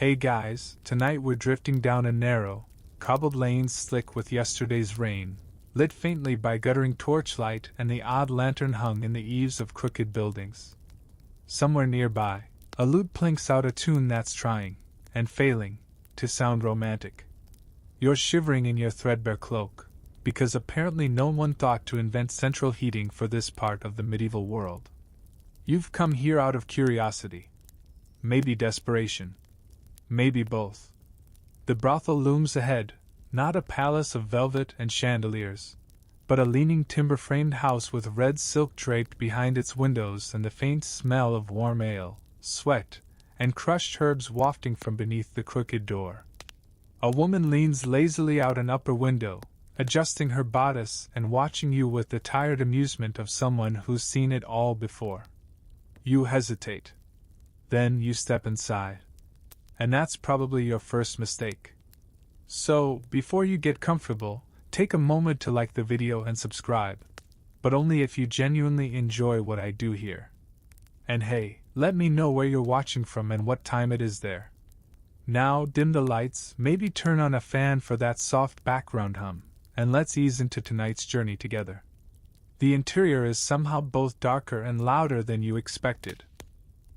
Hey guys, tonight we're drifting down a narrow, cobbled lane slick with yesterday's rain, lit faintly by guttering torchlight and the odd lantern hung in the eaves of crooked buildings. Somewhere nearby, a lute plinks out a tune that's trying, and failing, to sound romantic. You're shivering in your threadbare cloak, because apparently no one thought to invent central heating for this part of the medieval world. You've come here out of curiosity. Maybe desperation. Maybe both. The brothel looms ahead, not a palace of velvet and chandeliers, but a leaning timber-framed house with red silk draped behind its windows and the faint smell of warm ale, sweat, and crushed herbs wafting from beneath the crooked door. A woman leans lazily out an upper window, adjusting her bodice and watching you with the tired amusement of someone who's seen it all before. You hesitate. Then you step inside. And that's probably your first mistake. So, before you get comfortable, take a moment to like the video and subscribe, but only if you genuinely enjoy what I do here. And hey, let me know where you're watching from and what time it is there. Now dim the lights, maybe turn on a fan for that soft background hum, and let's ease into tonight's journey together. The interior is somehow both darker and louder than you expected.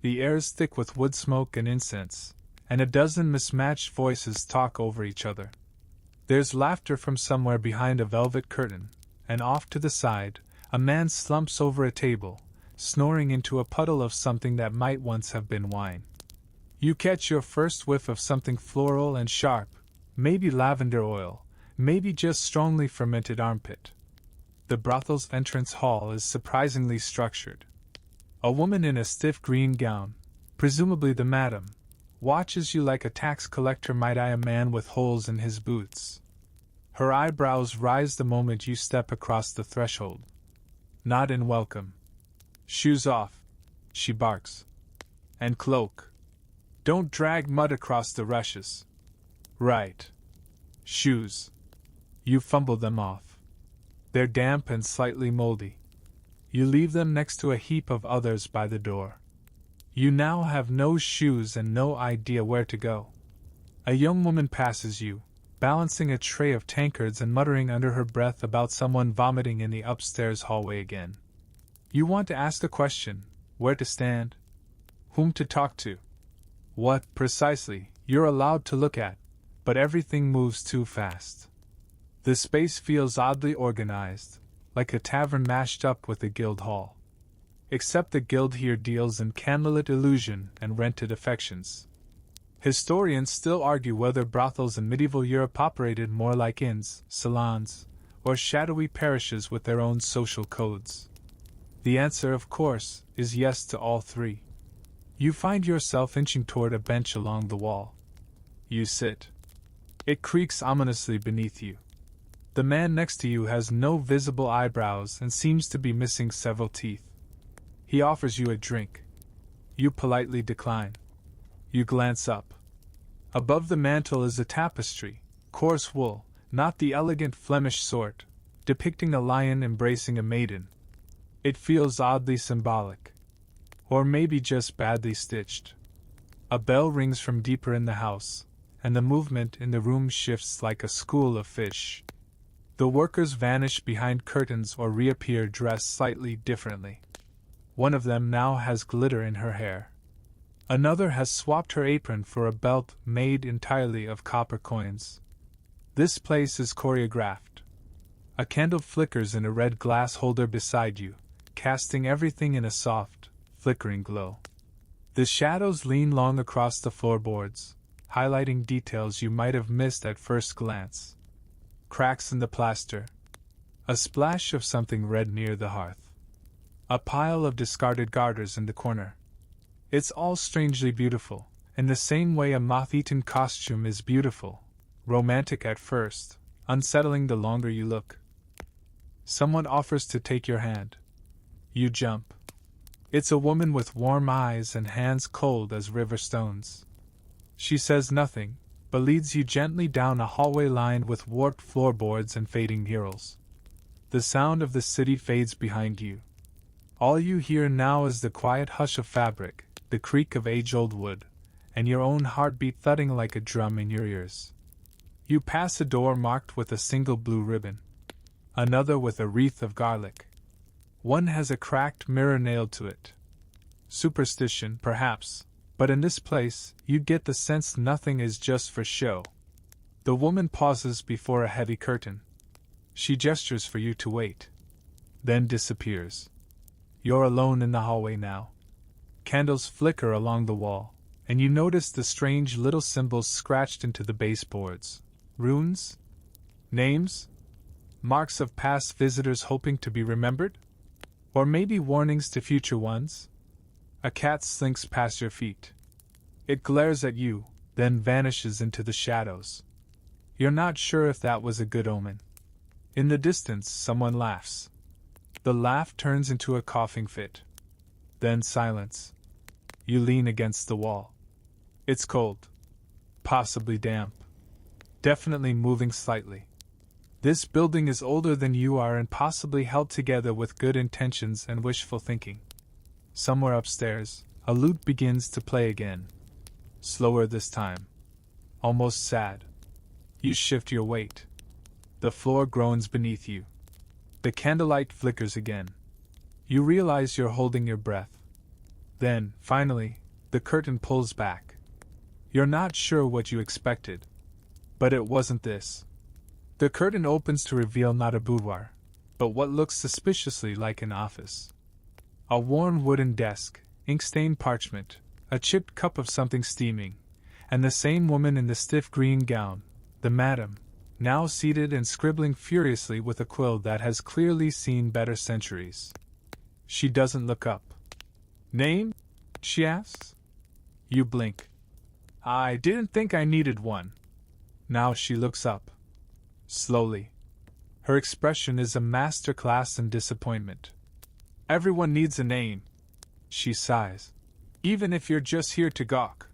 The air is thick with wood smoke and incense, and a dozen mismatched voices talk over each other. There's laughter from somewhere behind a velvet curtain, and off to the side, a man slumps over a table, snoring into a puddle of something that might once have been wine. You catch your first whiff of something floral and sharp, maybe lavender oil, maybe just strongly fermented armpit. The brothel's entrance hall is surprisingly structured. A woman in a stiff green gown, presumably the madam, watches you like a tax collector might eye a man with holes in his boots. Her eyebrows rise the moment you step across the threshold. Nod in welcome. Shoes off, she barks. And cloak. Don't drag mud across the rushes. Right. Shoes. You fumble them off. They're damp and slightly moldy. You leave them next to a heap of others by the door. You now have no shoes and no idea where to go. A young woman passes you, balancing a tray of tankards and muttering under her breath about someone vomiting in the upstairs hallway again. You want to ask the question, where to stand? Whom to talk to? What, precisely, you're allowed to look at, but everything moves too fast. The space feels oddly organized, like a tavern mashed up with a guild hall. Except the guild here deals in candlelit illusion and rented affections. Historians still argue whether brothels in medieval Europe operated more like inns, salons, or shadowy parishes with their own social codes. The answer, of course, is yes to all three. You find yourself inching toward a bench along the wall. You sit. It creaks ominously beneath you. The man next to you has no visible eyebrows and seems to be missing several teeth. He offers you a drink. You politely decline. You glance up. Above the mantel is a tapestry, coarse wool, not the elegant Flemish sort, depicting a lion embracing a maiden. It feels oddly symbolic. Or maybe just badly stitched. A bell rings from deeper in the house, and the movement in the room shifts like a school of fish. The workers vanish behind curtains or reappear dressed slightly differently. One of them now has glitter in her hair. Another has swapped her apron for a belt made entirely of copper coins. This place is choreographed. A candle flickers in a red glass holder beside you, casting everything in a soft, flickering glow. The shadows lean long across the floorboards, highlighting details you might have missed at first glance. Cracks in the plaster. A splash of something red near the hearth. A pile of discarded garters in the corner. It's all strangely beautiful, in the same way a moth-eaten costume is beautiful, romantic at first, unsettling the longer you look. Someone offers to take your hand. You jump. It's a woman with warm eyes and hands cold as river stones. She says nothing, but leads you gently down a hallway lined with warped floorboards and fading murals. The sound of the city fades behind you. All you hear now is the quiet hush of fabric, the creak of age-old wood, and your own heartbeat thudding like a drum in your ears. You pass a door marked with a single blue ribbon, another with a wreath of garlic. One has a cracked mirror nailed to it. Superstition, perhaps, but in this place, you get the sense nothing is just for show. The woman pauses before a heavy curtain. She gestures for you to wait, then disappears. You're alone in the hallway now. Candles flicker along the wall, and you notice the strange little symbols scratched into the baseboards. Runes? Names? Marks of past visitors hoping to be remembered? Or maybe warnings to future ones? A cat slinks past your feet. It glares at you, then vanishes into the shadows. You're not sure if that was a good omen. In the distance, someone laughs. The laugh turns into a coughing fit. Then silence. You lean against the wall. It's cold. Possibly damp. Definitely moving slightly. This building is older than you are and possibly held together with good intentions and wishful thinking. Somewhere upstairs, a lute begins to play again. Slower this time. Almost sad. You shift your weight. The floor groans beneath you. The candlelight flickers again. You realize you're holding your breath. Then, finally, the curtain pulls back. You're not sure what you expected. But it wasn't this. The curtain opens to reveal not a boudoir, but what looks suspiciously like an office. A worn wooden desk, ink-stained parchment, a chipped cup of something steaming, and the same woman in the stiff green gown, the madam, now seated and scribbling furiously with a quill that has clearly seen better centuries. She doesn't look up. Name? She asks. You blink. I didn't think I needed one. Now she looks up. Slowly. Her expression is a masterclass in disappointment. Everyone needs a name. She sighs. Even if you're just here to gawk.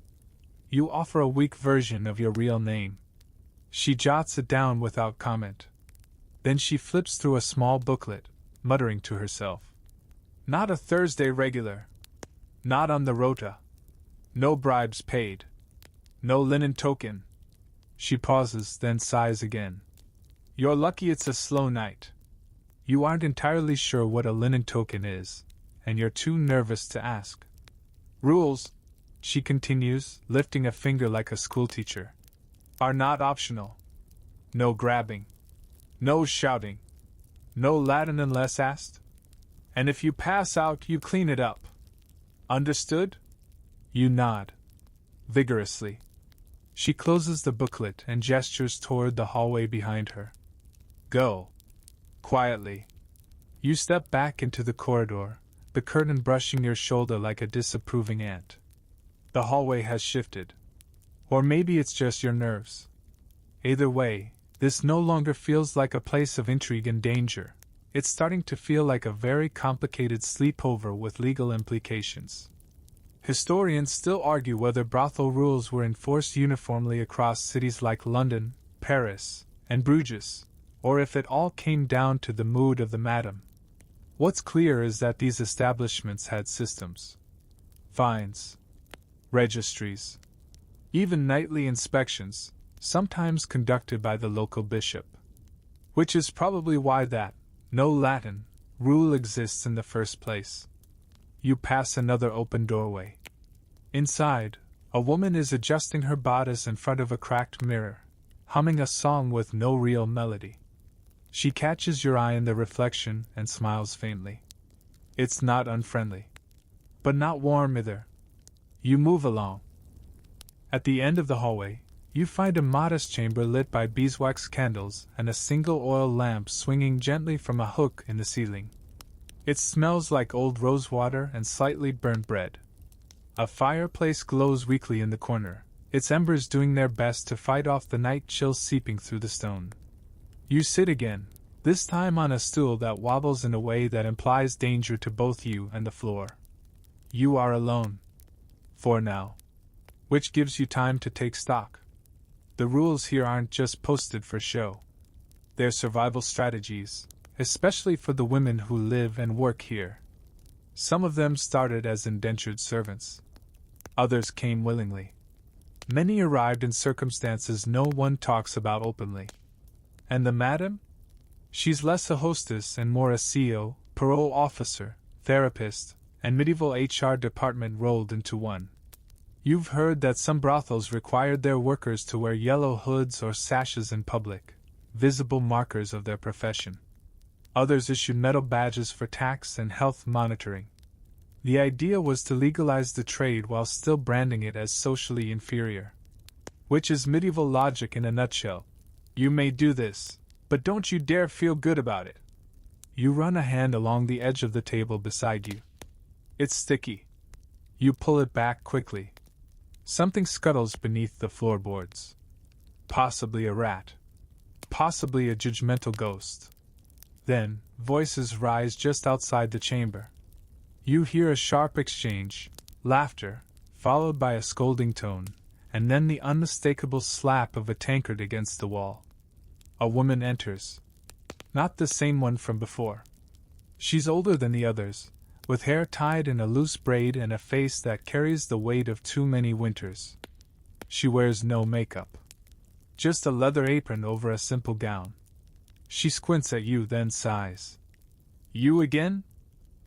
You offer a weak version of your real name. She jots it down without comment. Then she flips through a small booklet, muttering to herself. Not a Thursday regular. Not on the rota. No bribes paid. No linen token. She pauses, then sighs again. You're lucky it's a slow night. You aren't entirely sure what a linen token is, and you're too nervous to ask. Rules, she continues, lifting a finger like a schoolteacher, are not optional. No grabbing. No shouting. No Latin unless asked. And if you pass out, you clean it up. Understood? You nod. Vigorously. She closes the booklet and gestures toward the hallway behind her. Go. Quietly. You step back into the corridor, the curtain brushing your shoulder like a disapproving ant. The hallway has shifted. Or maybe it's just your nerves. Either way, this no longer feels like a place of intrigue and danger. It's starting to feel like a very complicated sleepover with legal implications. Historians still argue whether brothel rules were enforced uniformly across cities like London, Paris, and Bruges, or if it all came down to the mood of the madam. What's clear is that these establishments had systems. Fines. Registries. Even nightly inspections, sometimes conducted by the local bishop. Which is probably why that, no Latin, rule exists in the first place. You pass another open doorway. Inside, a woman is adjusting her bodice in front of a cracked mirror, humming a song with no real melody. She catches your eye in the reflection and smiles faintly. It's not unfriendly. But not warm either. You move along. At the end of the hallway, you find a modest chamber lit by beeswax candles and a single oil lamp swinging gently from a hook in the ceiling. It smells like old rosewater and slightly burnt bread. A fireplace glows weakly in the corner, its embers doing their best to fight off the night chill seeping through the stone. You sit again, this time on a stool that wobbles in a way that implies danger to both you and the floor. You are alone. For now. Which gives you time to take stock. The rules here aren't just posted for show. They're survival strategies, especially for the women who live and work here. Some of them started as indentured servants. Others came willingly. Many arrived in circumstances no one talks about openly. And the madam? She's less a hostess and more a CEO, parole officer, therapist, and medieval HR department rolled into one. You've heard that some brothels required their workers to wear yellow hoods or sashes in public, visible markers of their profession. Others issued metal badges for tax and health monitoring. The idea was to legalize the trade while still branding it as socially inferior. Which is medieval logic in a nutshell. You may do this, but don't you dare feel good about it. You run a hand along the edge of the table beside you. It's sticky. You pull it back quickly. Something scuttles beneath the floorboards. Possibly a rat. Possibly a judgmental ghost. Then, voices rise just outside the chamber. You hear a sharp exchange, laughter, followed by a scolding tone, and then the unmistakable slap of a tankard against the wall. A woman enters. Not the same one from before. She's older than the others, with hair tied in a loose braid and a face that carries the weight of too many winters. She wears no makeup. Just a leather apron over a simple gown. She squints at you, then sighs. You again?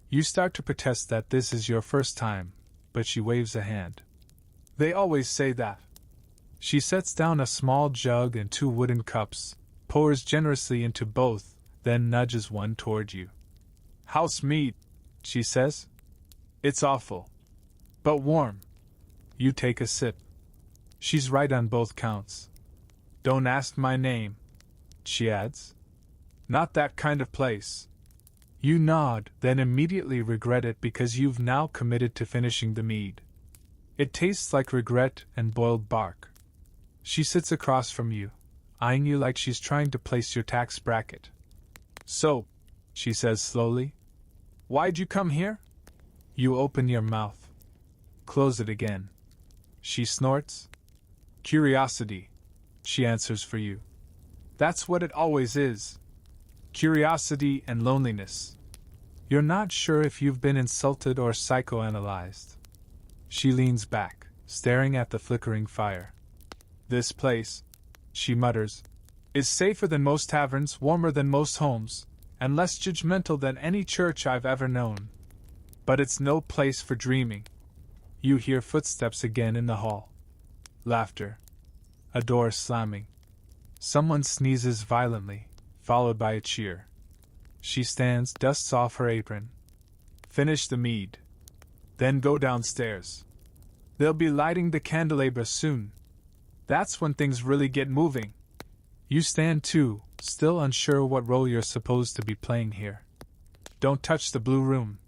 You start to protest that this is your first time, but she waves a hand. They always say that. She sets down a small jug and 2 wooden cups, pours generously into both, then nudges one toward you. House mead, she says. It's awful. But warm. You take a sip. She's right on both counts. Don't ask my name, she adds. Not that kind of place. You nod, then immediately regret it because you've now committed to finishing the mead. It tastes like regret and boiled bark. She sits across from you, eyeing you like she's trying to place your tax bracket. So, she says slowly, why'd you come here? You open your mouth. Close it again. She snorts. Curiosity, she answers for you. That's what it always is. Curiosity and loneliness. You're not sure if you've been insulted or psychoanalyzed. She leans back, staring at the flickering fire. This place, she mutters, is safer than most taverns, warmer than most homes, and less judgmental than any church I've ever known. But it's no place for dreaming. You hear footsteps again in the hall. Laughter. A door slamming. Someone sneezes violently, followed by a cheer. She stands, dusts off her apron. Finish the mead. Then go downstairs. They'll be lighting the candelabra soon. That's when things really get moving. You stand too, still unsure what role you're supposed to be playing here. Don't touch the blue room,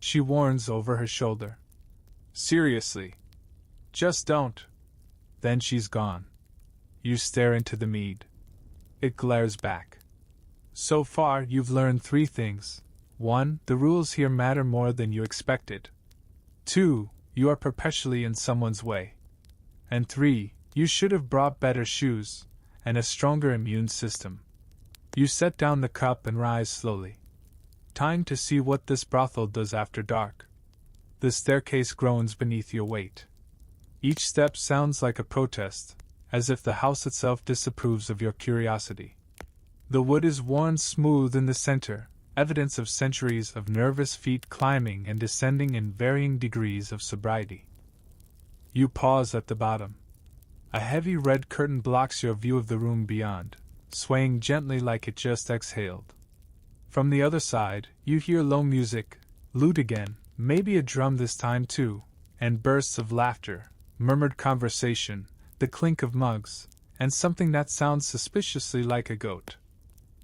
she warns over her shoulder. Seriously. Just don't. Then she's gone. You stare into the mead. It glares back. So far, you've learned 3 things. 1. The rules here matter more than you expected. 2. You are perpetually in someone's way. And 3. You should have brought better shoes, and a stronger immune system. You set down the cup and rise slowly. Time to see what this brothel does after dark. The staircase groans beneath your weight. Each step sounds like a protest, as if the house itself disapproves of your curiosity. The wood is worn smooth in the center, evidence of centuries of nervous feet climbing and descending in varying degrees of sobriety. You pause at the bottom. A heavy red curtain blocks your view of the room beyond, swaying gently like it just exhaled. From the other side, you hear low music, lute again, maybe a drum this time too, and bursts of laughter, murmured conversation, the clink of mugs, and something that sounds suspiciously like a goat.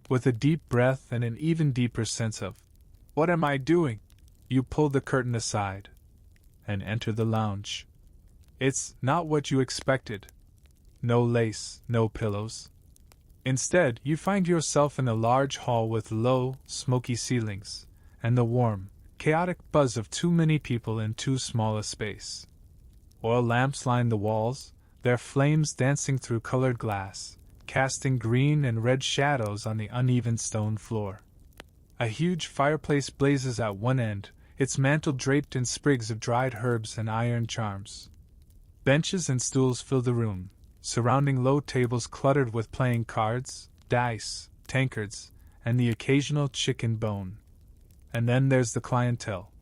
With a deep breath and an even deeper sense of, what am I doing? You pull the curtain aside and enter the lounge. It's not what you expected. No lace, no pillows. Instead, you find yourself in a large hall with low, smoky ceilings, and the warm, chaotic buzz of too many people in too small a space. Oil lamps line the walls, their flames dancing through colored glass, casting green and red shadows on the uneven stone floor. A huge fireplace blazes at one end, its mantel draped in sprigs of dried herbs and iron charms. Benches and stools fill the room, surrounding low tables cluttered with playing cards, dice, tankards, and the occasional chicken bone. And then there's the clientele.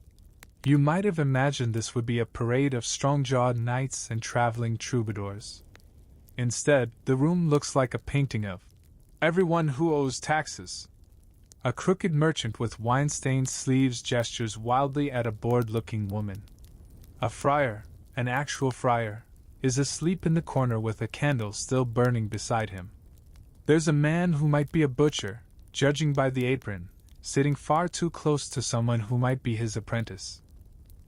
You might have imagined this would be a parade of strong-jawed knights and traveling troubadours. Instead, the room looks like a painting of everyone who owes taxes. A crooked merchant with wine-stained sleeves gestures wildly at a bored-looking woman. A friar, an actual friar, is asleep in the corner with a candle still burning beside him. There's a man who might be a butcher, judging by the apron, sitting far too close to someone who might be his apprentice.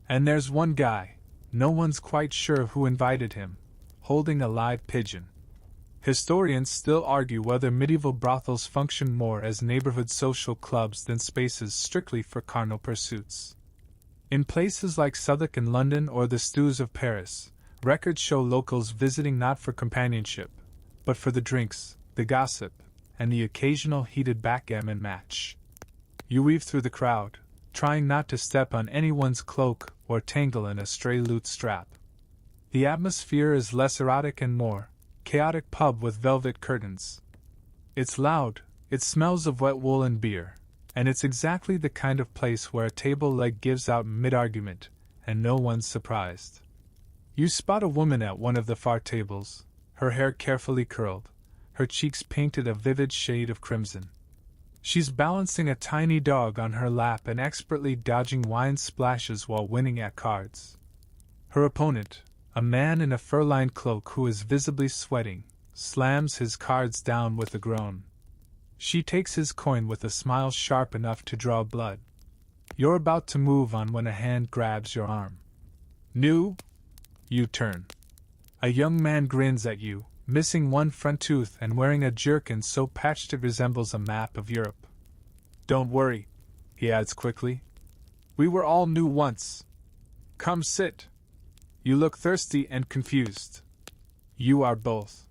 And there's one guy, no one's quite sure who invited him, holding a live pigeon. Historians still argue whether medieval brothels functioned more as neighborhood social clubs than spaces strictly for carnal pursuits. In places like Southwark and London or the stews of Paris, records show locals visiting not for companionship, but for the drinks, the gossip, and the occasional heated backgammon match. You weave through the crowd, trying not to step on anyone's cloak or tangle in a stray loot strap. The atmosphere is less erotic and more chaotic pub with velvet curtains. It's loud, it smells of wet wool and beer, and it's exactly the kind of place where a table leg gives out mid-argument, and no one's surprised. You spot a woman at one of the far tables, her hair carefully curled, her cheeks painted a vivid shade of crimson. She's balancing a tiny dog on her lap and expertly dodging wine splashes while winning at cards. Her opponent, a man in a fur-lined cloak who is visibly sweating, slams his cards down with a groan. She takes his coin with a smile sharp enough to draw blood. You're about to move on when a hand grabs your arm. New? You turn. A young man grins at you, missing one front tooth and wearing a jerkin so patched it resembles a map of Europe. Don't worry, he adds quickly. We were all new once. Come sit. You look thirsty and confused. You are both.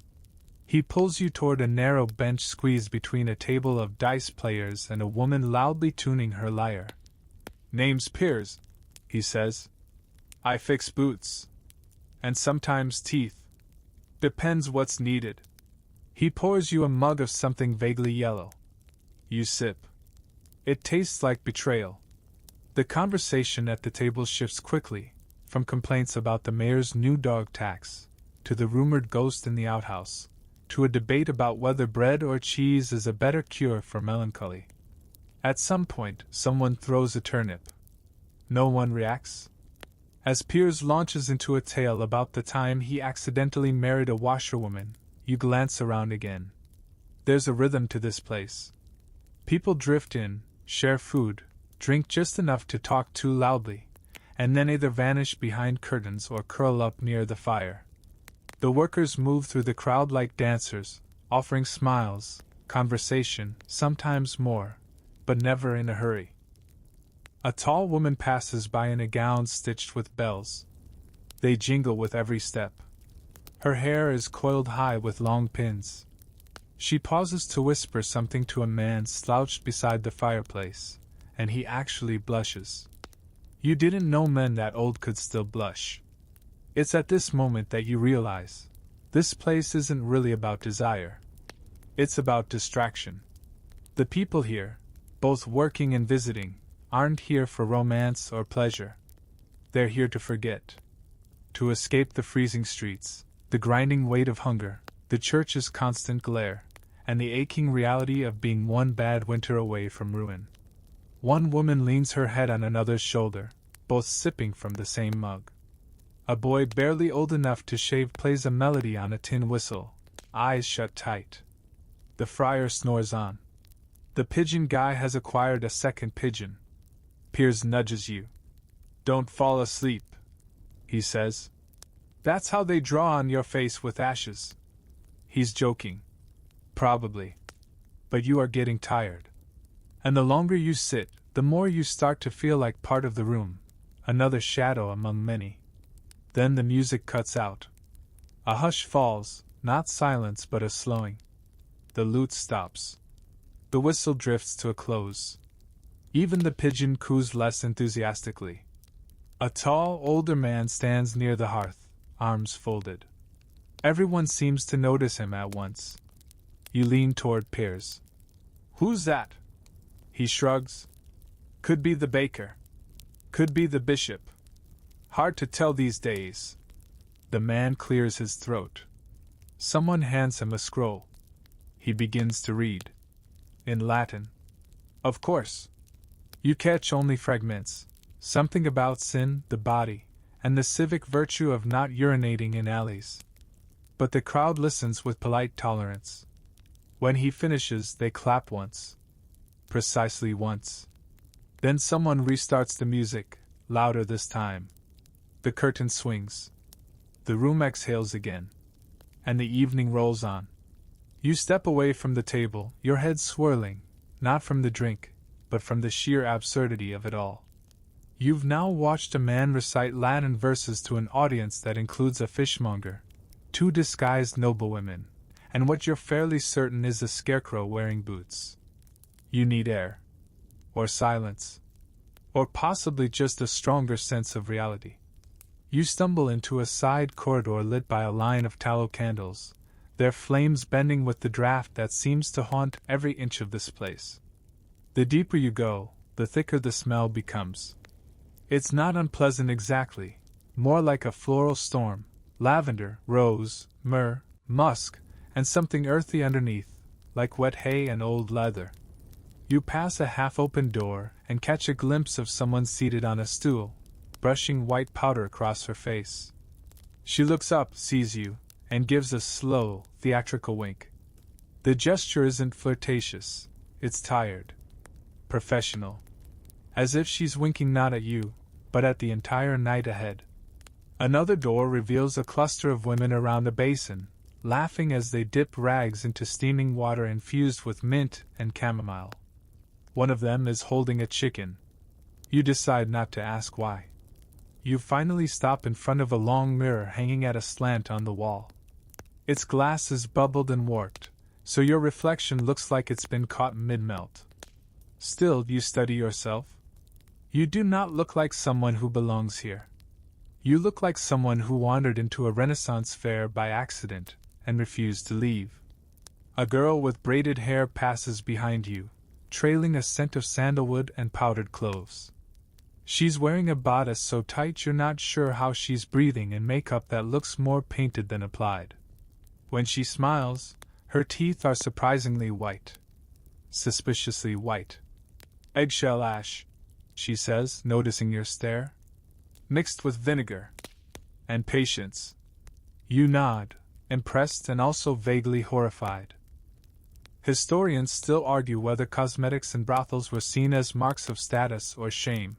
He pulls you toward a narrow bench squeezed between a table of dice players and a woman loudly tuning her lyre. Name's Piers, he says. I fix boots. And sometimes teeth. Depends what's needed. He pours you a mug of something vaguely yellow. You sip. It tastes like betrayal. The conversation at the table shifts quickly, from complaints about the mayor's new dog tax, to the rumored ghost in the outhouse, to a debate about whether bread or cheese is a better cure for melancholy. At some point, someone throws a turnip. No one reacts. As Piers launches into a tale about the time he accidentally married a washerwoman, you glance around again. There's a rhythm to this place. People drift in, share food, drink just enough to talk too loudly, and then either vanish behind curtains or curl up near the fire. The workers move through the crowd like dancers, offering smiles, conversation, sometimes more, but never in a hurry. A tall woman passes by in a gown stitched with bells. They jingle with every step. Her hair is coiled high with long pins. She pauses to whisper something to a man slouched beside the fireplace, and he actually blushes. You didn't know men that old could still blush. It's at this moment that you realize this place isn't really about desire. It's about distraction. The people here, both working and visiting, aren't here for romance or pleasure. They're here to forget. To escape the freezing streets, the grinding weight of hunger, the church's constant glare, and the aching reality of being one bad winter away from ruin. One woman leans her head on another's shoulder, both sipping from the same mug. A boy barely old enough to shave plays a melody on a tin whistle, eyes shut tight. The friar snores on. The pigeon guy has acquired a second pigeon. Piers nudges you. Don't fall asleep, he says. That's how they draw on your face with ashes. He's joking. Probably. But you are getting tired. And the longer you sit, the more you start to feel like part of the room, another shadow among many. Then the music cuts out. A hush falls, not silence but a slowing. The lute stops. The whistle drifts to a close. Even the pigeon coos less enthusiastically. A tall, older man stands near the hearth, arms folded. Everyone seems to notice him at once. You lean toward Piers. "Who's that?" He shrugs. "Could be the baker. Could be the bishop. Hard to tell these days." The man clears his throat. Someone hands him a scroll. He begins to read. In Latin. Of course. You catch only fragments. Something about sin, the body, and the civic virtue of not urinating in alleys. But the crowd listens with polite tolerance. When he finishes, they clap once. Precisely once. Then someone restarts the music, louder this time. The curtain swings. The room exhales again. And the evening rolls on. You step away from the table, your head swirling, not from the drink, but from the sheer absurdity of it all. You've now watched a man recite Latin verses to an audience that includes a fishmonger, two disguised noblewomen, and what you're fairly certain is a scarecrow wearing boots. You need air. Or silence. Or possibly just a stronger sense of reality. You stumble into a side corridor lit by a line of tallow candles, their flames bending with the draft that seems to haunt every inch of this place. The deeper you go, the thicker the smell becomes. It's not unpleasant exactly, more like a floral storm, lavender, rose, myrrh, musk, and something earthy underneath, like wet hay and old leather. You pass a half-open door and catch a glimpse of someone seated on a stool, brushing white powder across her face. She looks up, sees you, and gives a slow, theatrical wink. The gesture isn't flirtatious, it's tired. Professional. As if she's winking not at you, but at the entire night ahead. Another door reveals a cluster of women around a basin, laughing as they dip rags into steaming water infused with mint and chamomile. One of them is holding a chicken. You decide not to ask why. You finally stop in front of a long mirror hanging at a slant on the wall. Its glass is bubbled and warped, so your reflection looks like it's been caught mid-melt. Still, you study yourself. You do not look like someone who belongs here. You look like someone who wandered into a Renaissance fair by accident and refused to leave. A girl with braided hair passes behind you, trailing a scent of sandalwood and powdered cloves. She's wearing a bodice so tight you're not sure how she's breathing in makeup that looks more painted than applied. When she smiles, her teeth are surprisingly white. Suspiciously white. "Eggshell ash," she says, noticing your stare. "Mixed with vinegar. And patience." You nod, impressed and also vaguely horrified. Historians still argue whether cosmetics in brothels were seen as marks of status or shame.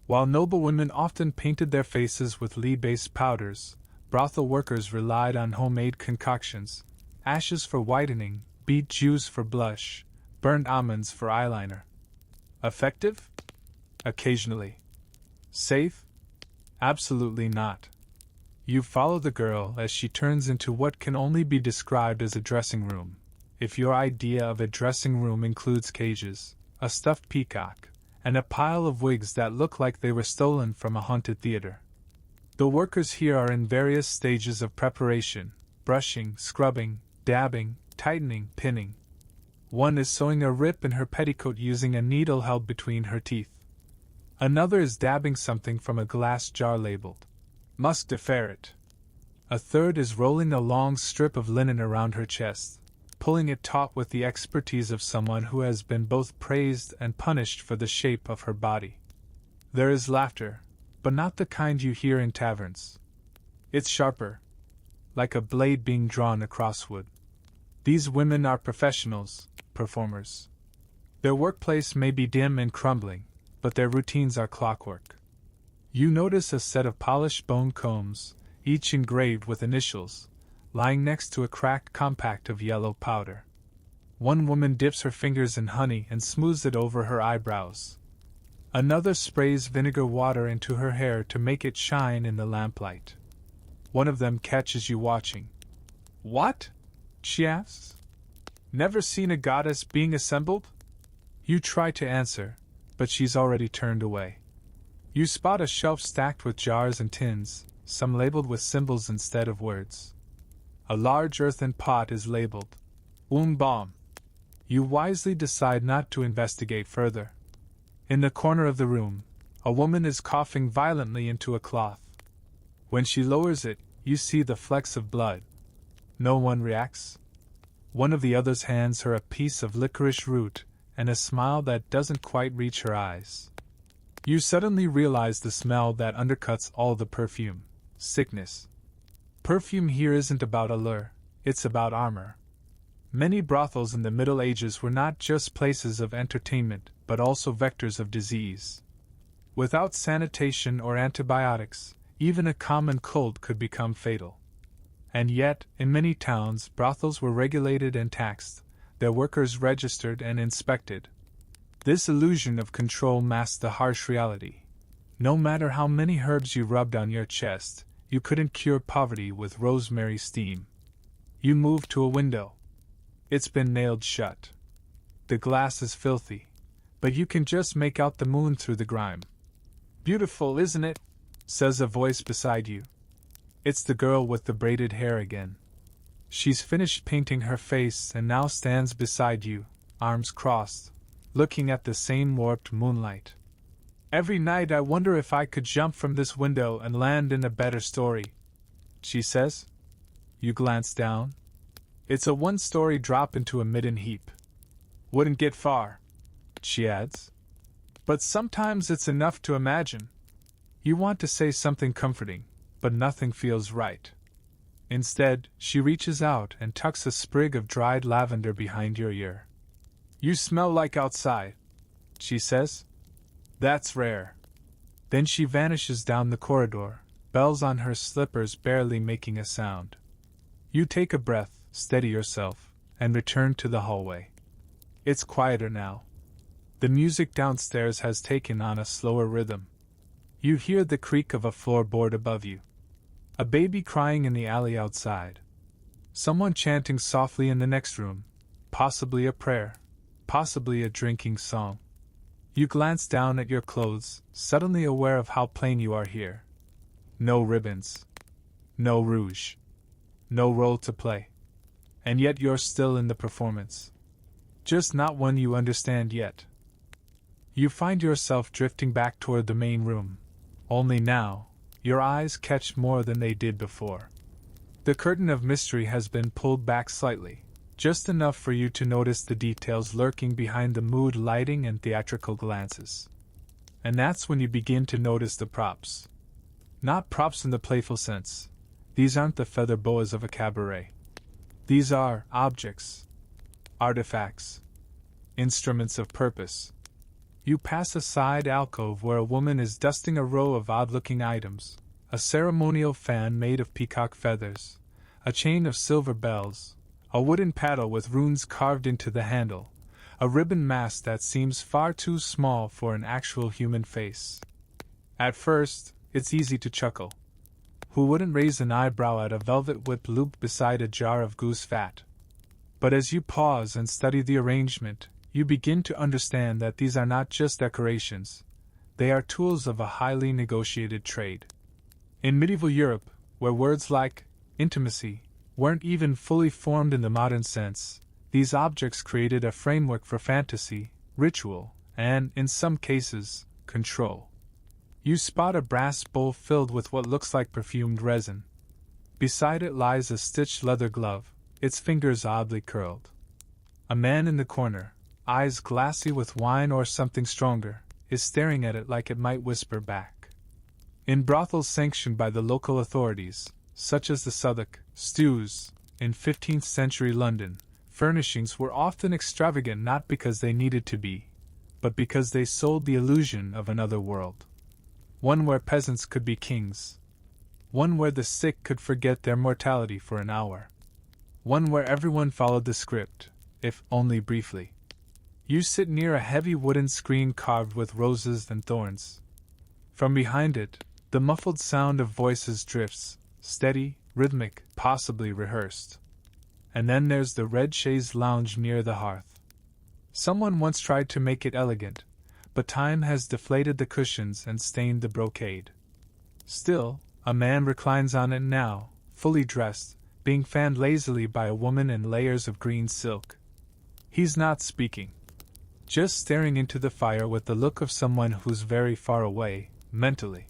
While noblewomen often painted their faces with lye-based powders, brothel workers relied on homemade concoctions, ashes for whitening, beet juice for blush, burned almonds for eyeliner. Effective? Occasionally. Safe? Absolutely not. You follow the girl as she turns into what can only be described as a dressing room, if your idea of a dressing room includes cages, a stuffed peacock, and a pile of wigs that look like they were stolen from a haunted theater. The workers here are in various stages of preparation: brushing, scrubbing, dabbing, tightening, pinning. One is sewing a rip in her petticoat using a needle held between her teeth. Another is dabbing something from a glass jar labeled Musc de Ferret. A third is rolling a long strip of linen around her chest, pulling it taut with the expertise of someone who has been both praised and punished for the shape of her body. There is laughter, but not the kind you hear in taverns. It's sharper, like a blade being drawn across wood. These women are professionals, performers. Their workplace may be dim and crumbling, but their routines are clockwork. You notice a set of polished bone combs, each engraved with initials, lying next to a cracked compact of yellow powder. One woman dips her fingers in honey and smooths it over her eyebrows. Another sprays vinegar water into her hair to make it shine in the lamplight. One of them catches you watching. "What?" she asks. "Never seen a goddess being assembled?" You try to answer, but she's already turned away. You spot a shelf stacked with jars and tins, some labeled with symbols instead of words. A large earthen pot is labeled Bomb. You wisely decide not to investigate further. In the corner of the room, a woman is coughing violently into a cloth. When she lowers it, you see the flecks of blood. No one reacts. One of the others hands her a piece of licorice root and a smile that doesn't quite reach her eyes. You suddenly realize the smell that undercuts all the perfume: sickness. Perfume here isn't about allure, it's about armor. Many brothels in the Middle Ages were not just places of entertainment, but also vectors of disease. Without sanitation or antibiotics, even a common cold could become fatal. And yet, in many towns, brothels were regulated and taxed, their workers registered and inspected. This illusion of control masked the harsh reality. No matter how many herbs you rubbed on your chest, you couldn't cure poverty with rosemary steam. You move to a window. It's been nailed shut. The glass is filthy, but you can just make out the moon through the grime. "Beautiful, isn't it?" says a voice beside you. It's the girl with the braided hair again. She's finished painting her face and now stands beside you, arms crossed, looking at the same warped moonlight. "Every night I wonder if I could jump from this window and land in a better story," she says. You glance down. It's a one-story drop into a midden heap. "Wouldn't get far," she adds. "But sometimes it's enough to imagine." You want to say something comforting, but nothing feels right. Instead, she reaches out and tucks a sprig of dried lavender behind your ear. "You smell like outside," she says. "That's rare." Then she vanishes down the corridor, bells on her slippers barely making a sound. You take a breath, steady yourself, and return to the hallway. It's quieter now. The music downstairs has taken on a slower rhythm. You hear the creak of a floorboard above you. A baby crying in the alley outside. Someone chanting softly in the next room, possibly a prayer, possibly a drinking song. You glance down at your clothes, suddenly aware of how plain you are here. No ribbons. No rouge. No role to play. And yet you're still in the performance. Just not one you understand yet. You find yourself drifting back toward the main room. Only now, your eyes catch more than they did before. The curtain of mystery has been pulled back slightly, just enough for you to notice the details lurking behind the mood lighting and theatrical glances. And that's when you begin to notice the props. Not props in the playful sense. These aren't the feather boas of a cabaret. These are objects, artifacts, instruments of purpose. You pass a side alcove where a woman is dusting a row of odd-looking items: a ceremonial fan made of peacock feathers, a chain of silver bells, a wooden paddle with runes carved into the handle, a ribbon mask that seems far too small for an actual human face. At first, it's easy to chuckle. Who wouldn't raise an eyebrow at a velvet whip looped beside a jar of goose fat? But as you pause and study the arrangement, you begin to understand that these are not just decorations, they are tools of a highly negotiated trade. In medieval Europe, where words like intimacy weren't even fully formed in the modern sense, these objects created a framework for fantasy, ritual, and, in some cases, control. You spot a brass bowl filled with what looks like perfumed resin. Beside it lies a stitched leather glove, its fingers oddly curled. A man in the corner, eyes glassy with wine or something stronger, is staring at it like it might whisper back. In brothels sanctioned by the local authorities, such as the Southwark stews, in 15th century London, furnishings were often extravagant not because they needed to be, but because they sold the illusion of another world. One where peasants could be kings. One where the sick could forget their mortality for an hour. One where everyone followed the script, if only briefly. You sit near a heavy wooden screen carved with roses and thorns. From behind it, the muffled sound of voices drifts, steady, rhythmic, possibly rehearsed. And then there's the red chaise lounge near the hearth. Someone once tried to make it elegant, but time has deflated the cushions and stained the brocade. Still, A man reclines on it now, fully dressed, being fanned lazily by a woman in layers of green silk. He's not speaking, just staring into the fire with the look of someone who's very far away, mentally.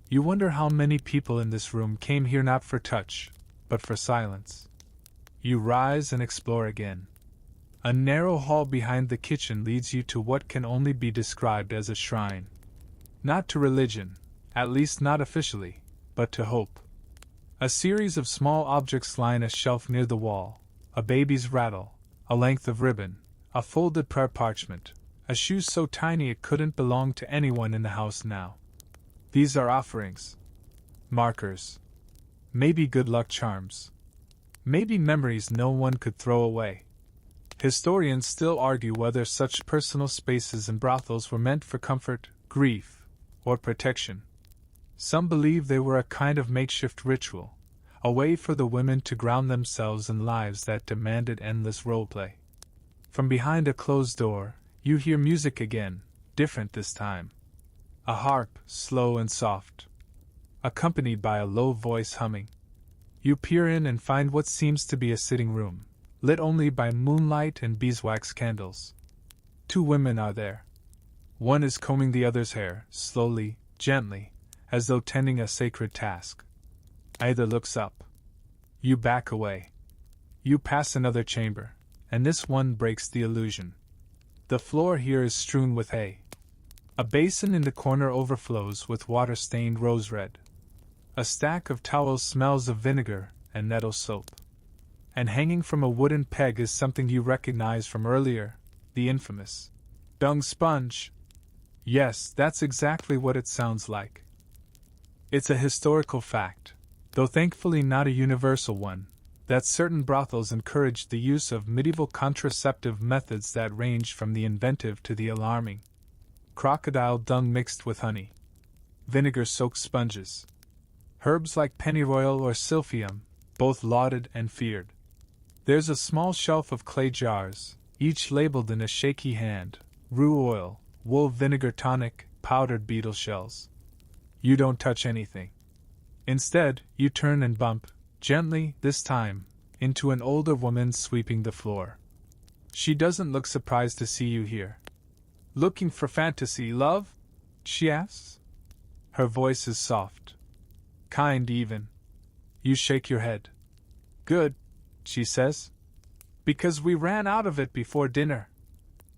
You wonder how many people in this room came here not for touch, but for silence. You rise and explore again. A narrow hall behind the kitchen leads you to what can only be described as a shrine. Not to religion, at least not officially, but to hope. A series of small objects line a shelf near the wall: a baby's rattle, a length of ribbon, a folded prayer parchment, a shoe so tiny it couldn't belong to anyone in the house now. These are offerings. Markers. Maybe good luck charms. Maybe memories no one could throw away. Historians still argue whether such personal spaces and brothels were meant for comfort, grief, or protection. Some believe they were a kind of makeshift ritual, a way for the women to ground themselves in lives that demanded endless roleplay. From behind a closed door, you hear music again, different this time. A harp, slow and soft, accompanied by a low voice humming. You peer in and find what seems to be a sitting room, lit only by moonlight and beeswax candles. 2 women are there. One is combing the other's hair, slowly, gently, as though tending a sacred task. Either looks up. You back away. You pass another chamber, and this one breaks the illusion. The floor here is strewn with hay. A basin in the corner overflows with water-stained rose red. A stack of towels smells of vinegar and nettle soap. And hanging from a wooden peg is something you recognize from earlier, the infamous dung sponge. Yes, that's exactly what it sounds like. It's a historical fact, though thankfully not a universal one, that certain brothels encouraged the use of medieval contraceptive methods that ranged from the inventive to the alarming. Crocodile dung mixed with honey. Vinegar-soaked sponges. Herbs like pennyroyal or silphium, both lauded and feared. There's a small shelf of clay jars, each labeled in a shaky hand: rue oil, wool vinegar tonic, powdered beetle shells. You don't touch anything. Instead, you turn and bump, gently, this time, into an older woman sweeping the floor. She doesn't look surprised to see you here. "Looking for fantasy, love?" she asks. Her voice is soft. Kind even. You shake your head. "Good," she says. "Because we ran out of it before dinner."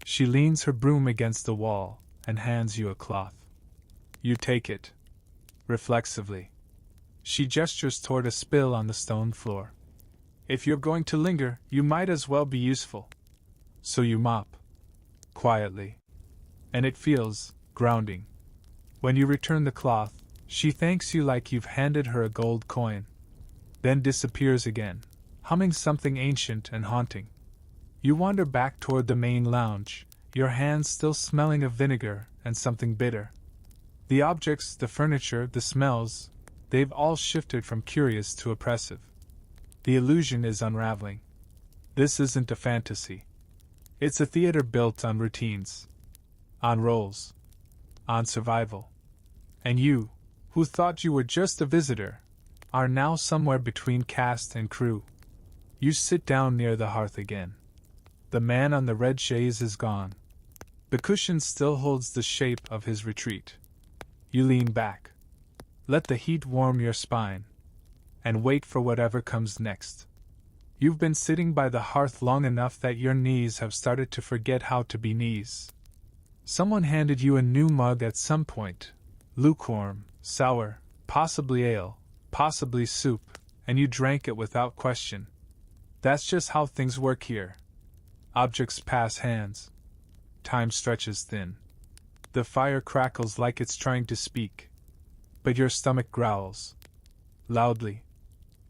She leans her broom against the wall and hands you a cloth. You take it. Reflexively. She gestures toward a spill on the stone floor. "If you're going to linger, you might as well be useful." So you mop. Quietly. And it feels grounding. When you return the cloth, she thanks you like you've handed her a gold coin. Then disappears again, humming something ancient and haunting. You wander back toward the main lounge, your hands still smelling of vinegar and something bitter. The objects, the furniture, the smells, they've all shifted from curious to oppressive. The illusion is unraveling. This isn't a fantasy. It's a theater built on routines, on roles, on survival. And you, who thought you were just a visitor, are now somewhere between cast and crew. You sit down near the hearth again. The man on the red chaise is gone. The cushion still holds the shape of his retreat. You lean back. Let the heat warm your spine. And wait for whatever comes next. You've been sitting by the hearth long enough that your knees have started to forget how to be knees. Someone handed you a new mug at some point. Lukewarm, sour, possibly ale, possibly soup, and you drank it without question. That's just how things work here. Objects pass hands. Time stretches thin. The fire crackles like it's trying to speak. But your stomach growls. Loudly.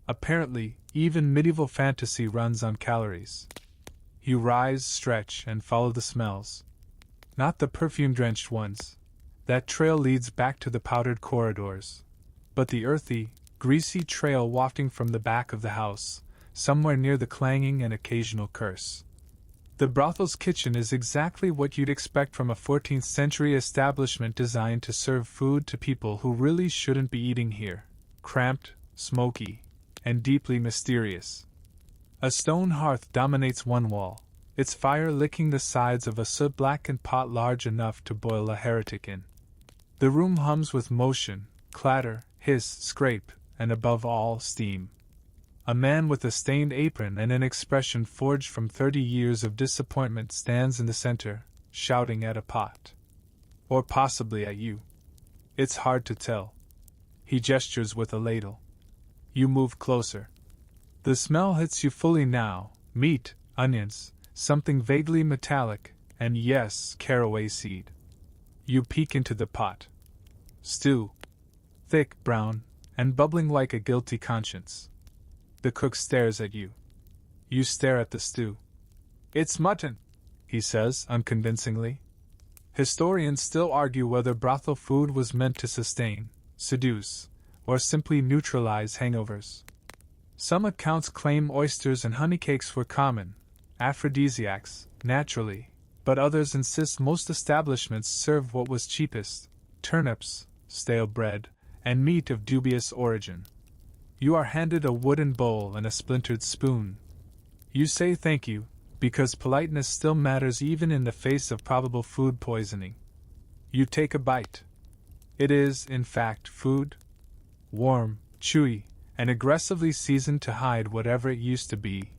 Apparently, even medieval fantasy runs on calories. You rise, stretch, and follow the smells. Not the perfume-drenched ones. That trail leads back to the powdered corridors. But the earthy, greasy trail wafting from the back of the house, somewhere near the clanging and occasional curse. The brothel's kitchen is exactly what you'd expect from a 14th-century establishment designed to serve food to people who really shouldn't be eating here. cramped, smoky, and deeply mysterious. A stone hearth dominates one wall, its fire licking the sides of a soot-blackened pot large enough to boil a heretic in. The room hums with motion, clatter, hiss, scrape, and above all, steam. A man with a stained apron and an expression forged from 30 years of disappointment stands in the center, shouting at a pot. Or possibly at you. It's hard to tell. He gestures with a ladle. You move closer. The smell hits you fully now: meat, onions, something vaguely metallic, and yes, caraway seed. You peek into the pot. Stew. Thick, brown, and bubbling like a guilty conscience. The cook stares at you. You stare at the stew. It's mutton, he says unconvincingly. Historians still argue whether brothel food was meant to sustain, seduce, or simply neutralize hangovers. Some accounts claim oysters and honeycakes were common, aphrodisiacs, naturally, but others insist most establishments serve what was cheapest: turnips, stale bread, and meat of dubious origin. You are handed a wooden bowl and a splintered spoon. You say thank you, because politeness still matters even in the face of probable food poisoning. You take a bite. It is, in fact, food. Warm, chewy, and aggressively seasoned to hide whatever it used to be.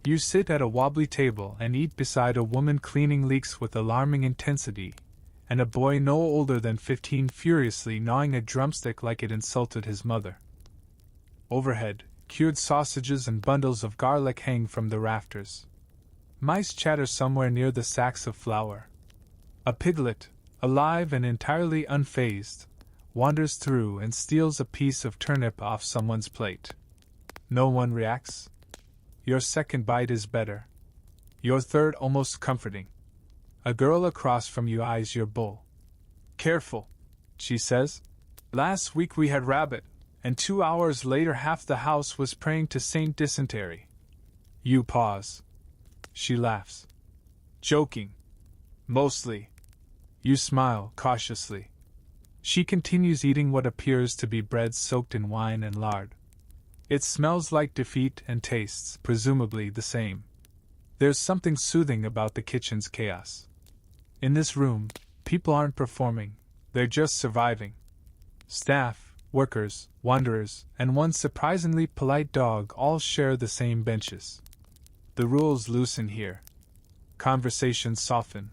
You sit at a wobbly table and eat beside a woman cleaning leaks with alarming intensity, and a boy no older than 15 furiously gnawing a drumstick like it insulted his mother. Overhead, cured sausages and bundles of garlic hang from the rafters. Mice chatter somewhere near the sacks of flour. A piglet, alive and entirely unfazed, wanders through and steals a piece of turnip off someone's plate. No one reacts. Your second bite is better. Your third almost comforting. A girl across from you eyes your bowl. Careful, she says. Last week we had rabbit, and 2 hours later half the house was praying to Saint Dysentery. You pause. She laughs. Joking. Mostly. You smile cautiously. She continues eating what appears to be bread soaked in wine and lard. It smells like defeat and tastes, presumably, the same. There's something soothing about the kitchen's chaos. In this room, people aren't performing, they're just surviving. Staff, workers, wanderers, and one surprisingly polite dog all share the same benches. The rules loosen here. Conversations soften.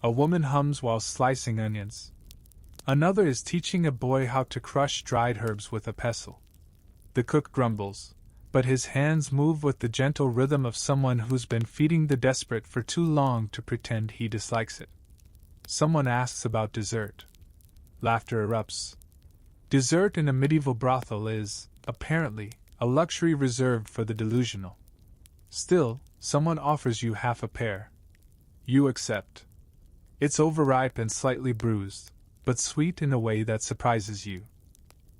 A woman hums while slicing onions. Another is teaching a boy how to crush dried herbs with a pestle. The cook grumbles, but his hands move with the gentle rhythm of someone who's been feeding the desperate for too long to pretend he dislikes it. Someone asks about dessert. Laughter erupts. Dessert in a medieval brothel is, apparently, a luxury reserved for the delusional. Still, someone offers you half a pear. You accept. It's overripe and slightly bruised, but sweet in a way that surprises you.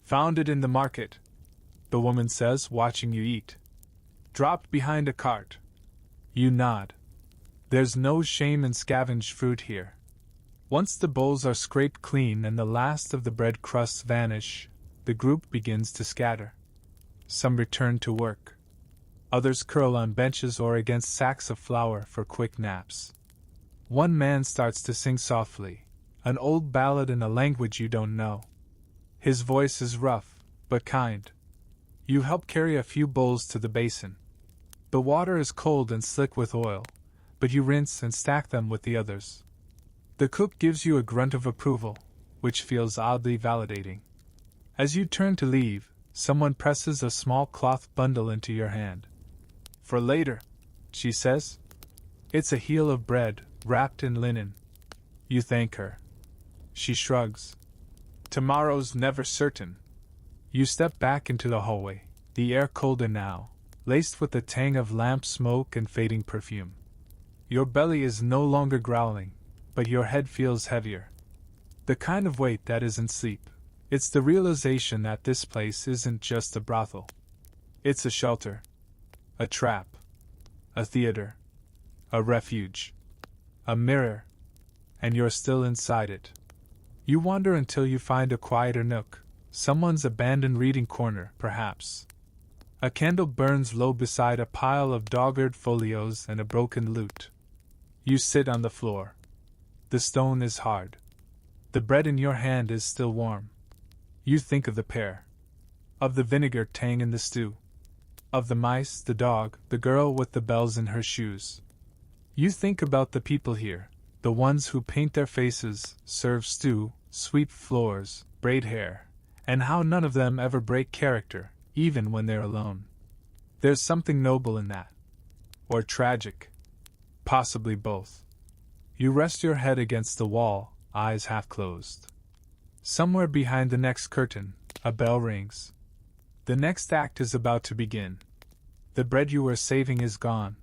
Found it in the market, the woman says, watching you eat. Dropped behind a cart. You nod. There's no shame in scavenged fruit here. Once the bowls are scraped clean and the last of the bread crusts vanish, the group begins to scatter. Some return to work. Others curl on benches or against sacks of flour for quick naps. One man starts to sing softly, an old ballad in a language you don't know. His voice is rough, but kind. You help carry a few bowls to the basin. The water is cold and slick with oil, but you rinse and stack them with the others. The cook gives you a grunt of approval, which feels oddly validating. As you turn to leave, someone presses a small cloth bundle into your hand. For later, she says. It's a heel of bread, wrapped in linen. You thank her. She shrugs. Tomorrow's never certain. You step back into the hallway, the air colder now, laced with the tang of lamp smoke and fading perfume. Your belly is no longer growling, but your head feels heavier. The kind of weight that isn't sleep. It's the realization that this place isn't just a brothel. It's a shelter, a trap, a theater, a refuge, a mirror, and you're still inside it. You wander until you find a quieter nook, Someone's abandoned reading corner, perhaps. A candle burns low beside a pile of dog-eared folios and a broken lute. You sit on the floor. The stone is hard. The bread in your hand is still warm. You think of the pear. Of the vinegar tang in the stew. Of the mice, the dog, the girl with the bells in her shoes. You think about the people here, the ones who paint their faces, serve stew, sweep floors, braid hair, and how none of them ever break character, even when they're alone. There's something noble in that. Or tragic. Possibly both. You rest your head against the wall, eyes half closed. Somewhere behind the next curtain, a bell rings. The next act is about to begin. The bread you were saving is gone.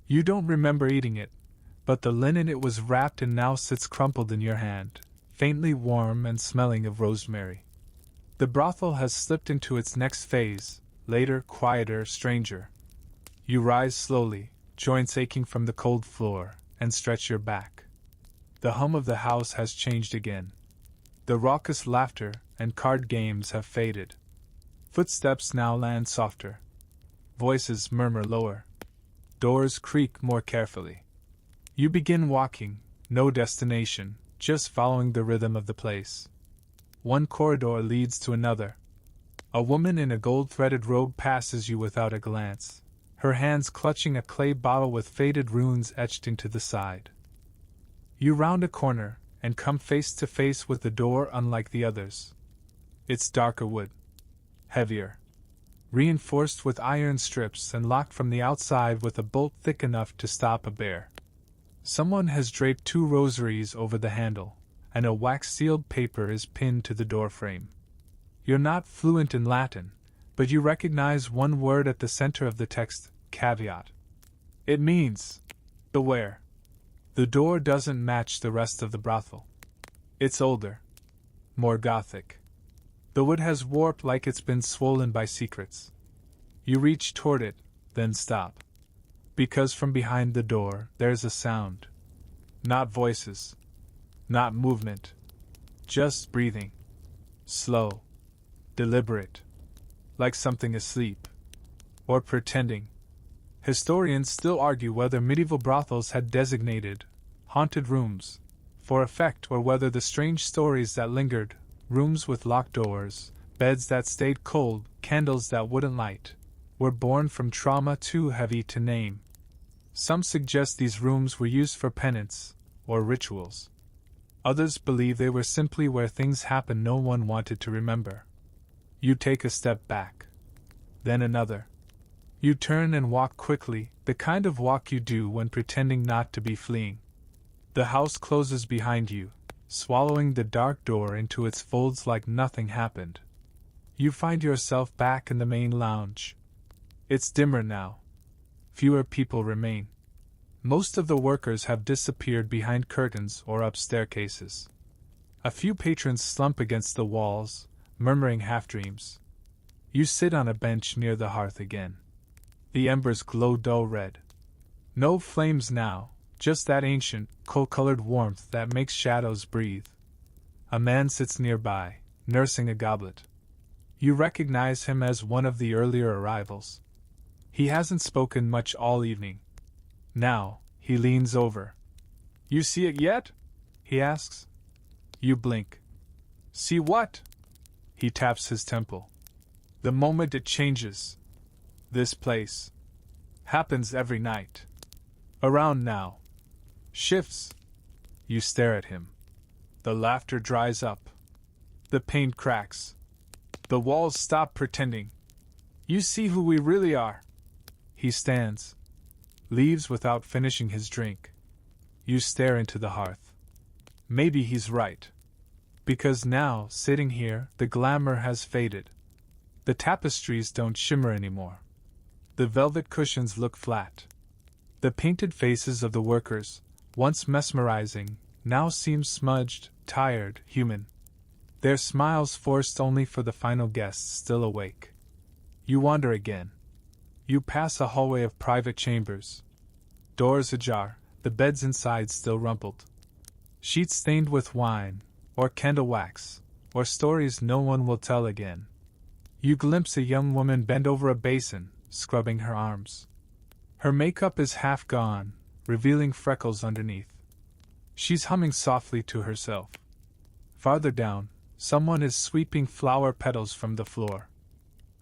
You don't remember eating it, but the linen it was wrapped in now sits crumpled in your hand, faintly warm and smelling of rosemary. The brothel has slipped into its next phase, later, quieter, stranger. You rise slowly, joints aching from the cold floor, and stretch your back. The hum of the house has changed again. The raucous laughter and card games have faded. Footsteps now land softer. Voices murmur lower. Doors creak more carefully. You begin walking, no destination, just following the rhythm of the place. One corridor leads to another. A woman in a gold-threaded robe passes you without a glance, her hands clutching a clay bottle with faded runes etched into the side. You round a corner, and come face to face with the door unlike the others. It's darker wood. Heavier. Reinforced with iron strips and locked from the outside with a bolt thick enough to stop a bear. Someone has draped 2 rosaries over the handle, and a wax-sealed paper is pinned to the doorframe. You're not fluent in Latin, but you recognize one word at the center of the text, caveat. It means, beware. The door doesn't match the rest of the brothel. It's older. More Gothic. The wood has warped like it's been swollen by secrets. You reach toward it, then stop. Because from behind the door, there's a sound. Not voices. Not movement. Just breathing. Slow. Deliberate. Like something asleep. Or pretending. Historians still argue whether medieval brothels had designated haunted rooms for effect or whether the strange stories that lingered, rooms with locked doors, beds that stayed cold, candles that wouldn't light, were born from trauma too heavy to name. Some suggest these rooms were used for penance or rituals. Others believe they were simply where things happened no one wanted to remember. You take a step back. Then another. You turn and walk quickly, the kind of walk you do when pretending not to be fleeing. The house closes behind you, swallowing the dark door into its folds like nothing happened. You find yourself back in the main lounge. It's dimmer now. Fewer people remain. Most of the workers have disappeared behind curtains or up staircases. A few patrons slump against the walls, murmuring half-dreams. You sit on a bench near the hearth again. The embers glow dull red. No flames now, just that ancient, coal-colored warmth that makes shadows breathe. A man sits nearby, nursing a goblet. You recognize him as one of the earlier arrivals. He hasn't spoken much all evening. Now, he leans over. "You see it yet?" he asks. You blink. "See what?" He taps his temple. "The moment it changes. This place. Happens every night. Around now. Shifts." You stare at him. The laughter dries up. The paint cracks. The walls stop pretending. "You see who we really are." He stands. Leaves without finishing his drink. You stare into the hearth. Maybe he's right. Because now, sitting here, the glamour has faded. The tapestries don't shimmer anymore. The velvet cushions look flat. The painted faces of the workers, once mesmerizing, now seem smudged, tired, human. Their smiles forced only for the final guests still awake. You wander again. You pass a hallway of private chambers. Doors ajar, the beds inside still rumpled. Sheets stained with wine, or candle wax, or stories no one will tell again. You glimpse a young woman bent over a basin, scrubbing her arms. Her makeup is half gone, revealing freckles underneath. She's humming softly to herself. Farther down, someone is sweeping flower petals from the floor.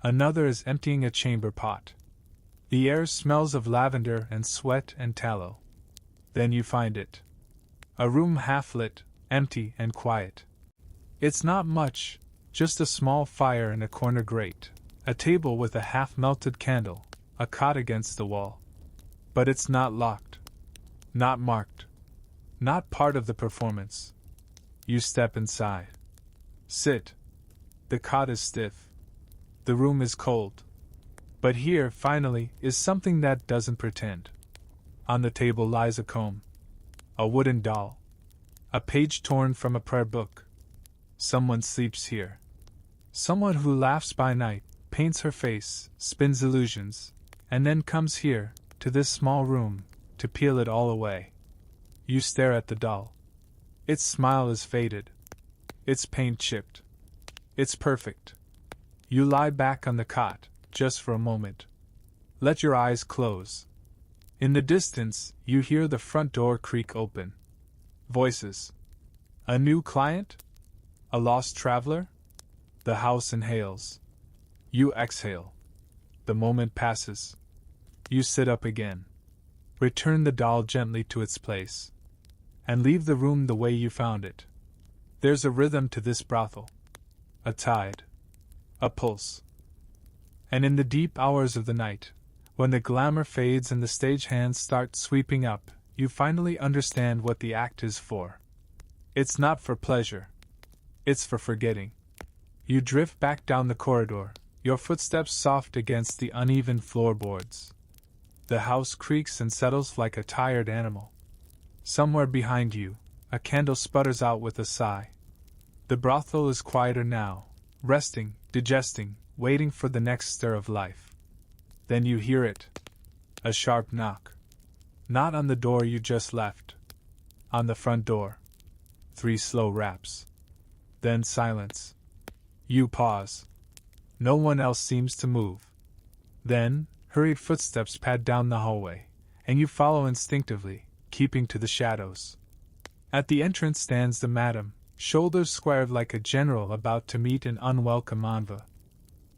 Another is emptying a chamber pot. The air smells of lavender and sweat and tallow. Then you find it. A room half lit, empty and quiet. It's not much, just a small fire in a corner grate, a table with a half-melted candle, a cot against the wall. But it's not locked. Not marked. Not part of the performance. You step inside. Sit. The cot is stiff. The room is cold. But here, finally, is something that doesn't pretend. On the table lies a comb. A wooden doll. A page torn from a prayer book. Someone sleeps here. Someone who laughs by night, paints her face, spins illusions, and then comes here, to this small room, to peel it all away. You stare at the doll. Its smile is faded. Its paint chipped. It's perfect. You lie back on the cot, just for a moment. Let your eyes close. In the distance, you hear the front door creak open. Voices. A new client? A lost traveler? The house inhales. You exhale. The moment passes. You sit up again. Return the doll gently to its place. And leave the room the way you found it. There's a rhythm to this brothel. A tide. A pulse. And in the deep hours of the night, when the glamour fades and the stagehands start sweeping up, you finally understand what the act is for. It's not for pleasure. It's for forgetting. You drift back down the corridor, your footsteps soft against the uneven floorboards. The house creaks and settles like a tired animal. Somewhere behind you, a candle sputters out with a sigh. The brothel is quieter now, resting, digesting, waiting for the next stir of life. Then you hear it. A sharp knock. Not on the door you just left. On the front door. 3 slow raps. Then silence. You pause. No one else seems to move. Then, hurried footsteps pad down the hallway, and you follow instinctively, keeping to the shadows. At the entrance stands the madam, shoulders squared like a general about to meet an unwelcome envoy.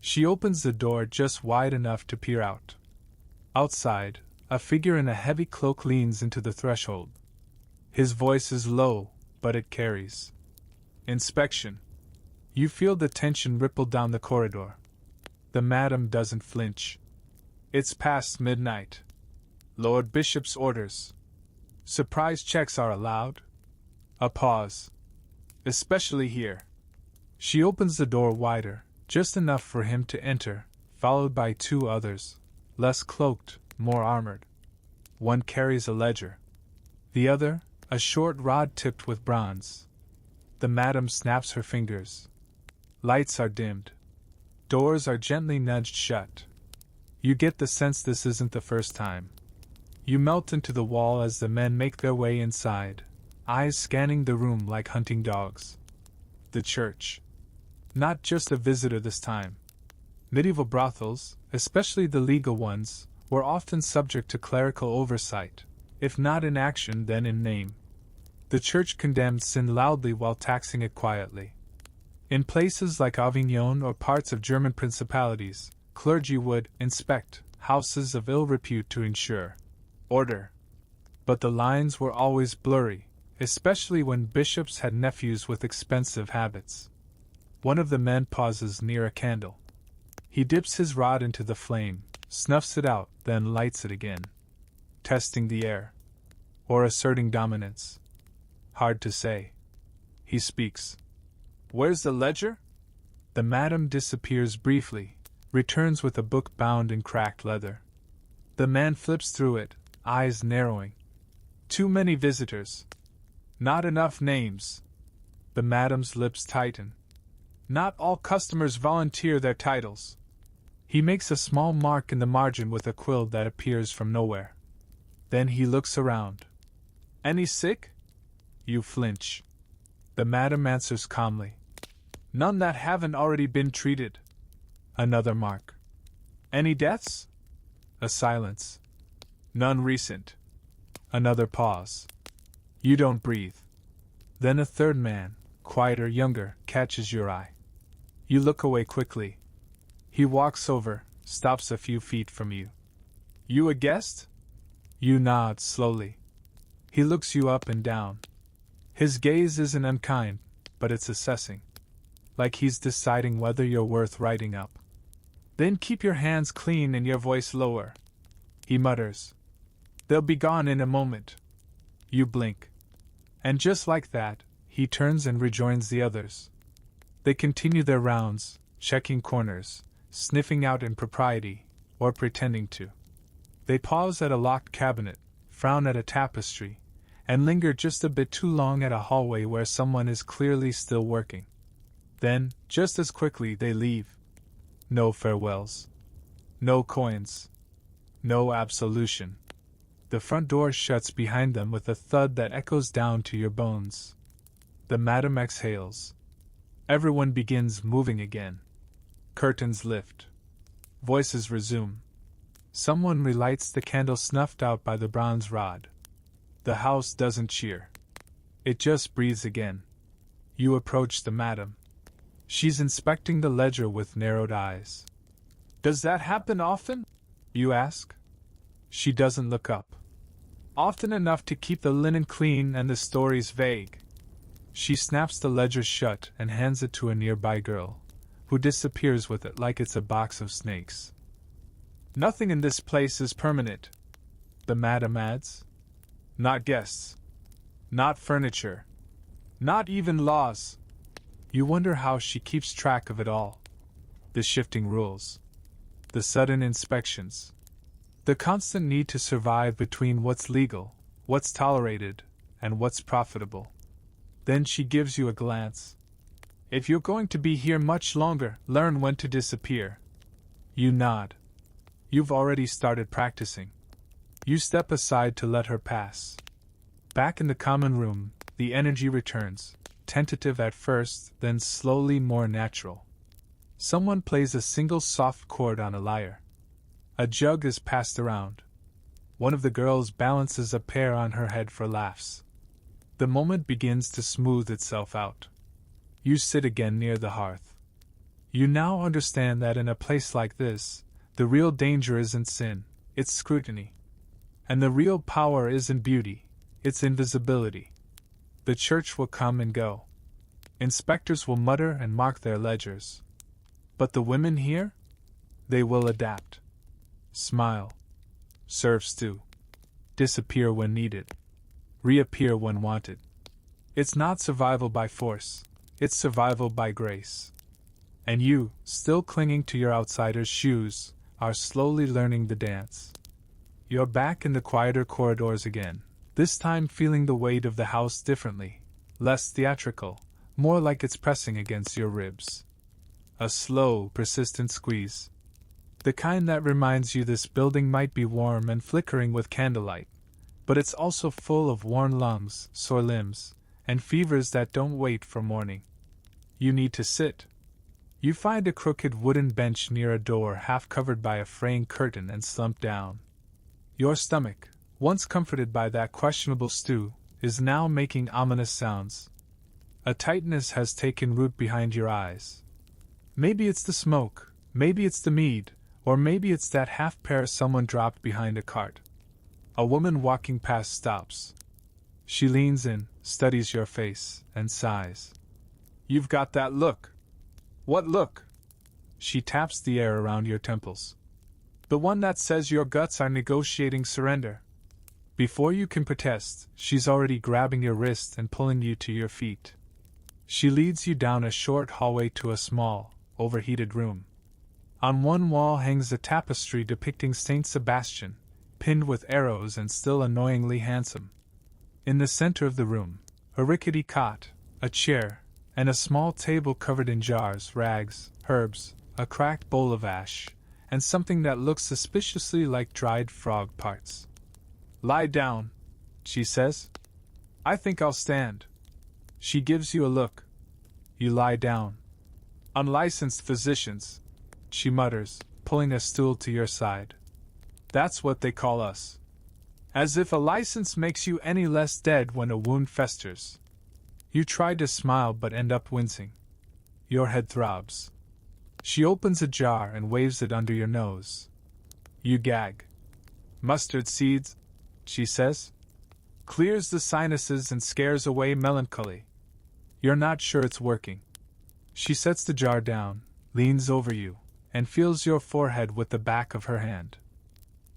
She opens the door just wide enough to peer out. Outside, a figure in a heavy cloak leans into the threshold. His voice is low, but it carries. Inspection. You feel the tension ripple down the corridor. The madam doesn't flinch. It's past midnight. Lord Bishop's orders. Surprise checks are allowed. A pause. Especially here. She opens the door wider, just enough for him to enter, followed by 2 others, less cloaked, more armored. One carries a ledger. The other, a short rod tipped with bronze. The madam snaps her fingers. Lights are dimmed. Doors are gently nudged shut. You get the sense this isn't the first time. You melt into the wall as the men make their way inside, eyes scanning the room like hunting dogs. The church. Not just a visitor this time. Medieval brothels, especially the legal ones, were often subject to clerical oversight, if not in action then in name. The church condemned sin loudly while taxing it quietly. In places like Avignon or parts of German principalities, clergy would inspect houses of ill repute to ensure order. But the lines were always blurry, especially when bishops had nephews with expensive habits. One of the men pauses near a candle. He dips his rod into the flame, snuffs it out, then lights it again. Testing the air. Or asserting dominance. Hard to say. He speaks. Where's the ledger? The madam disappears briefly, returns with a book bound in cracked leather. The man flips through it, eyes narrowing. Too many visitors. Not enough names. The madam's lips tighten. Not all customers volunteer their titles. He makes a small mark in the margin with a quill that appears from nowhere. Then he looks around. Any sick? You flinch. The madam answers calmly. None that haven't already been treated. Another mark. Any deaths? A silence. None recent. Another pause. You don't breathe. Then a third man, quieter, younger, catches your eye. You look away quickly. He walks over, stops a few feet from you. You a guest? You nod slowly. He looks you up and down. His gaze isn't unkind, but it's assessing. Like he's deciding whether you're worth writing up. Then keep your hands clean and your voice lower. He mutters. They'll be gone in a moment. You blink. And just like that, he turns and rejoins the others. They continue their rounds, checking corners, sniffing out impropriety, or pretending to. They pause at a locked cabinet, frown at a tapestry, and linger just a bit too long at a hallway where someone is clearly still working. Then, just as quickly, they leave. No farewells. No coins. No absolution. The front door shuts behind them with a thud that echoes down to your bones. The madam exhales. Everyone begins moving again. Curtains lift. Voices resume. Someone relights the candle snuffed out by the bronze rod. The house doesn't cheer. It just breathes again. You approach the madam. She's inspecting the ledger with narrowed eyes. Does that happen often? You ask. She doesn't look up. Often enough to keep the linen clean and the stories vague. She snaps the ledger shut and hands it to a nearby girl, who disappears with it like it's a box of snakes. Nothing in this place is permanent, the madam adds. Not guests. Not furniture. Not even laws. You wonder how she keeps track of it all. The shifting rules. The sudden inspections. The constant need to survive between what's legal, what's tolerated, and what's profitable. Then she gives you a glance. If you're going to be here much longer, learn when to disappear. You nod. You've already started practicing. You step aside to let her pass. Back in the common room, the energy returns, tentative at first, then slowly more natural. Someone plays a single soft chord on a lyre. A jug is passed around. One of the girls balances a pear on her head for laughs. The moment begins to smooth itself out. You sit again near the hearth. You now understand that in a place like this, the real danger isn't sin, it's scrutiny. And the real power isn't beauty, it's invisibility. The church will come and go. Inspectors will mutter and mark their ledgers. But the women here? They will adapt. Smile. Serve stew. Disappear when needed. Reappear when wanted. It's not survival by force, it's survival by grace. And you, still clinging to your outsider's shoes, are slowly learning the dance. You're back in the quieter corridors again, this time feeling the weight of the house differently, less theatrical, more like it's pressing against your ribs. A slow, persistent squeeze. The kind that reminds you this building might be warm and flickering with candlelight, but it's also full of worn lungs, sore limbs, and fevers that don't wait for morning. You need to sit. You find a crooked wooden bench near a door half covered by a fraying curtain and slump down. Your stomach, once comforted by that questionable stew, is now making ominous sounds. A tightness has taken root behind your eyes. Maybe it's the smoke, maybe it's the mead, or maybe it's that half pear someone dropped behind a cart. A woman walking past stops. She leans in, studies your face, and sighs. You've got that look. What look? She taps the air around your temples. The one that says your guts are negotiating surrender. Before you can protest, she's already grabbing your wrist and pulling you to your feet. She leads you down a short hallway to a small, overheated room. On one wall hangs a tapestry depicting Saint Sebastian, pinned with arrows and still annoyingly handsome. In the center of the room, a rickety cot, a chair, and a small table covered in jars, rags, herbs, a cracked bowl of ash, and something that looks suspiciously like dried frog parts. Lie down, she says. I think I'll stand. She gives you a look. You lie down, Unlicensed physicians, she mutters, pulling a stool to your side. That's what they call us. As if a license makes you any less dead when a wound festers. You try to smile but end up wincing. Your head throbs. She opens a jar and waves it under your nose. You gag. Mustard seeds, she says. Clears the sinuses and scares away melancholy. You're not sure it's working. She sets the jar down, leans over you, and feels your forehead with the back of her hand.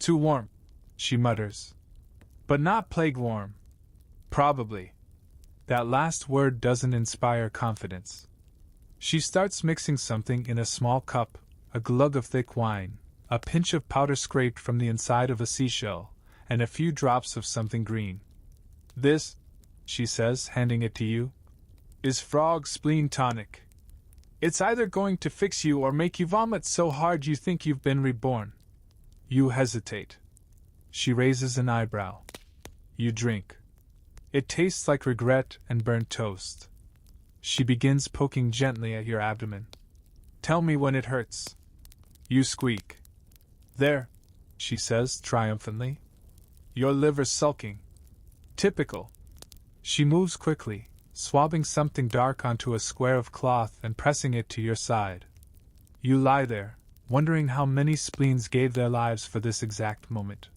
Too warm, she mutters. But not plague warm. Probably. That last word doesn't inspire confidence. She starts mixing something in a small cup, a glug of thick wine, a pinch of powder scraped from the inside of a seashell, and a few drops of something green. This, she says, handing it to you, is frog spleen tonic. It's either going to fix you or make you vomit so hard you think you've been reborn. You hesitate. She raises an eyebrow. You drink. It tastes like regret and burnt toast. She begins poking gently at your abdomen. Tell me when it hurts. You squeak. There, she says triumphantly. Your liver's sulking. Typical. She moves quickly, swabbing something dark onto a square of cloth and pressing it to your side. You lie there, wondering how many spleens gave their lives for this exact moment.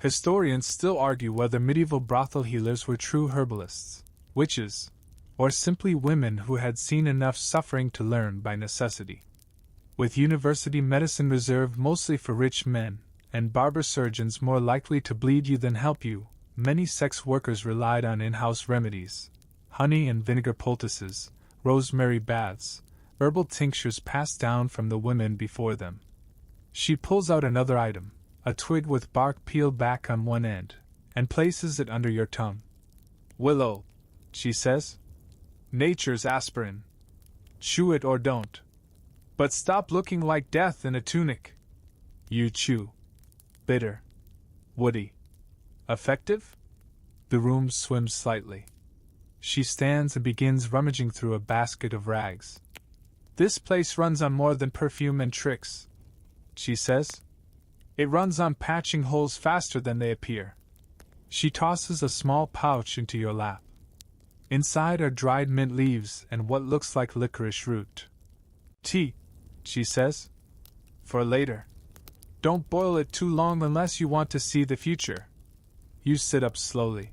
Historians still argue whether medieval brothel healers were true herbalists, witches, or simply women who had seen enough suffering to learn by necessity. With university medicine reserved mostly for rich men, and barber surgeons more likely to bleed you than help you, many sex workers relied on in-house remedies, honey and vinegar poultices, rosemary baths, herbal tinctures passed down from the women before them. She pulls out another item, a twig with bark peeled back on one end, and places it under your tongue. Willow, she says. Nature's aspirin. Chew it or don't. But stop looking like death in a tunic. You chew. Bitter. Woody. Effective? The room swims slightly. She stands and begins rummaging through a basket of rags. This place runs on more than perfume and tricks, she says. It runs on patching holes faster than they appear. She tosses a small pouch into your lap. Inside are dried mint leaves and what looks like licorice root. Tea, she says. For later. Don't boil it too long unless you want to see the future. You sit up slowly.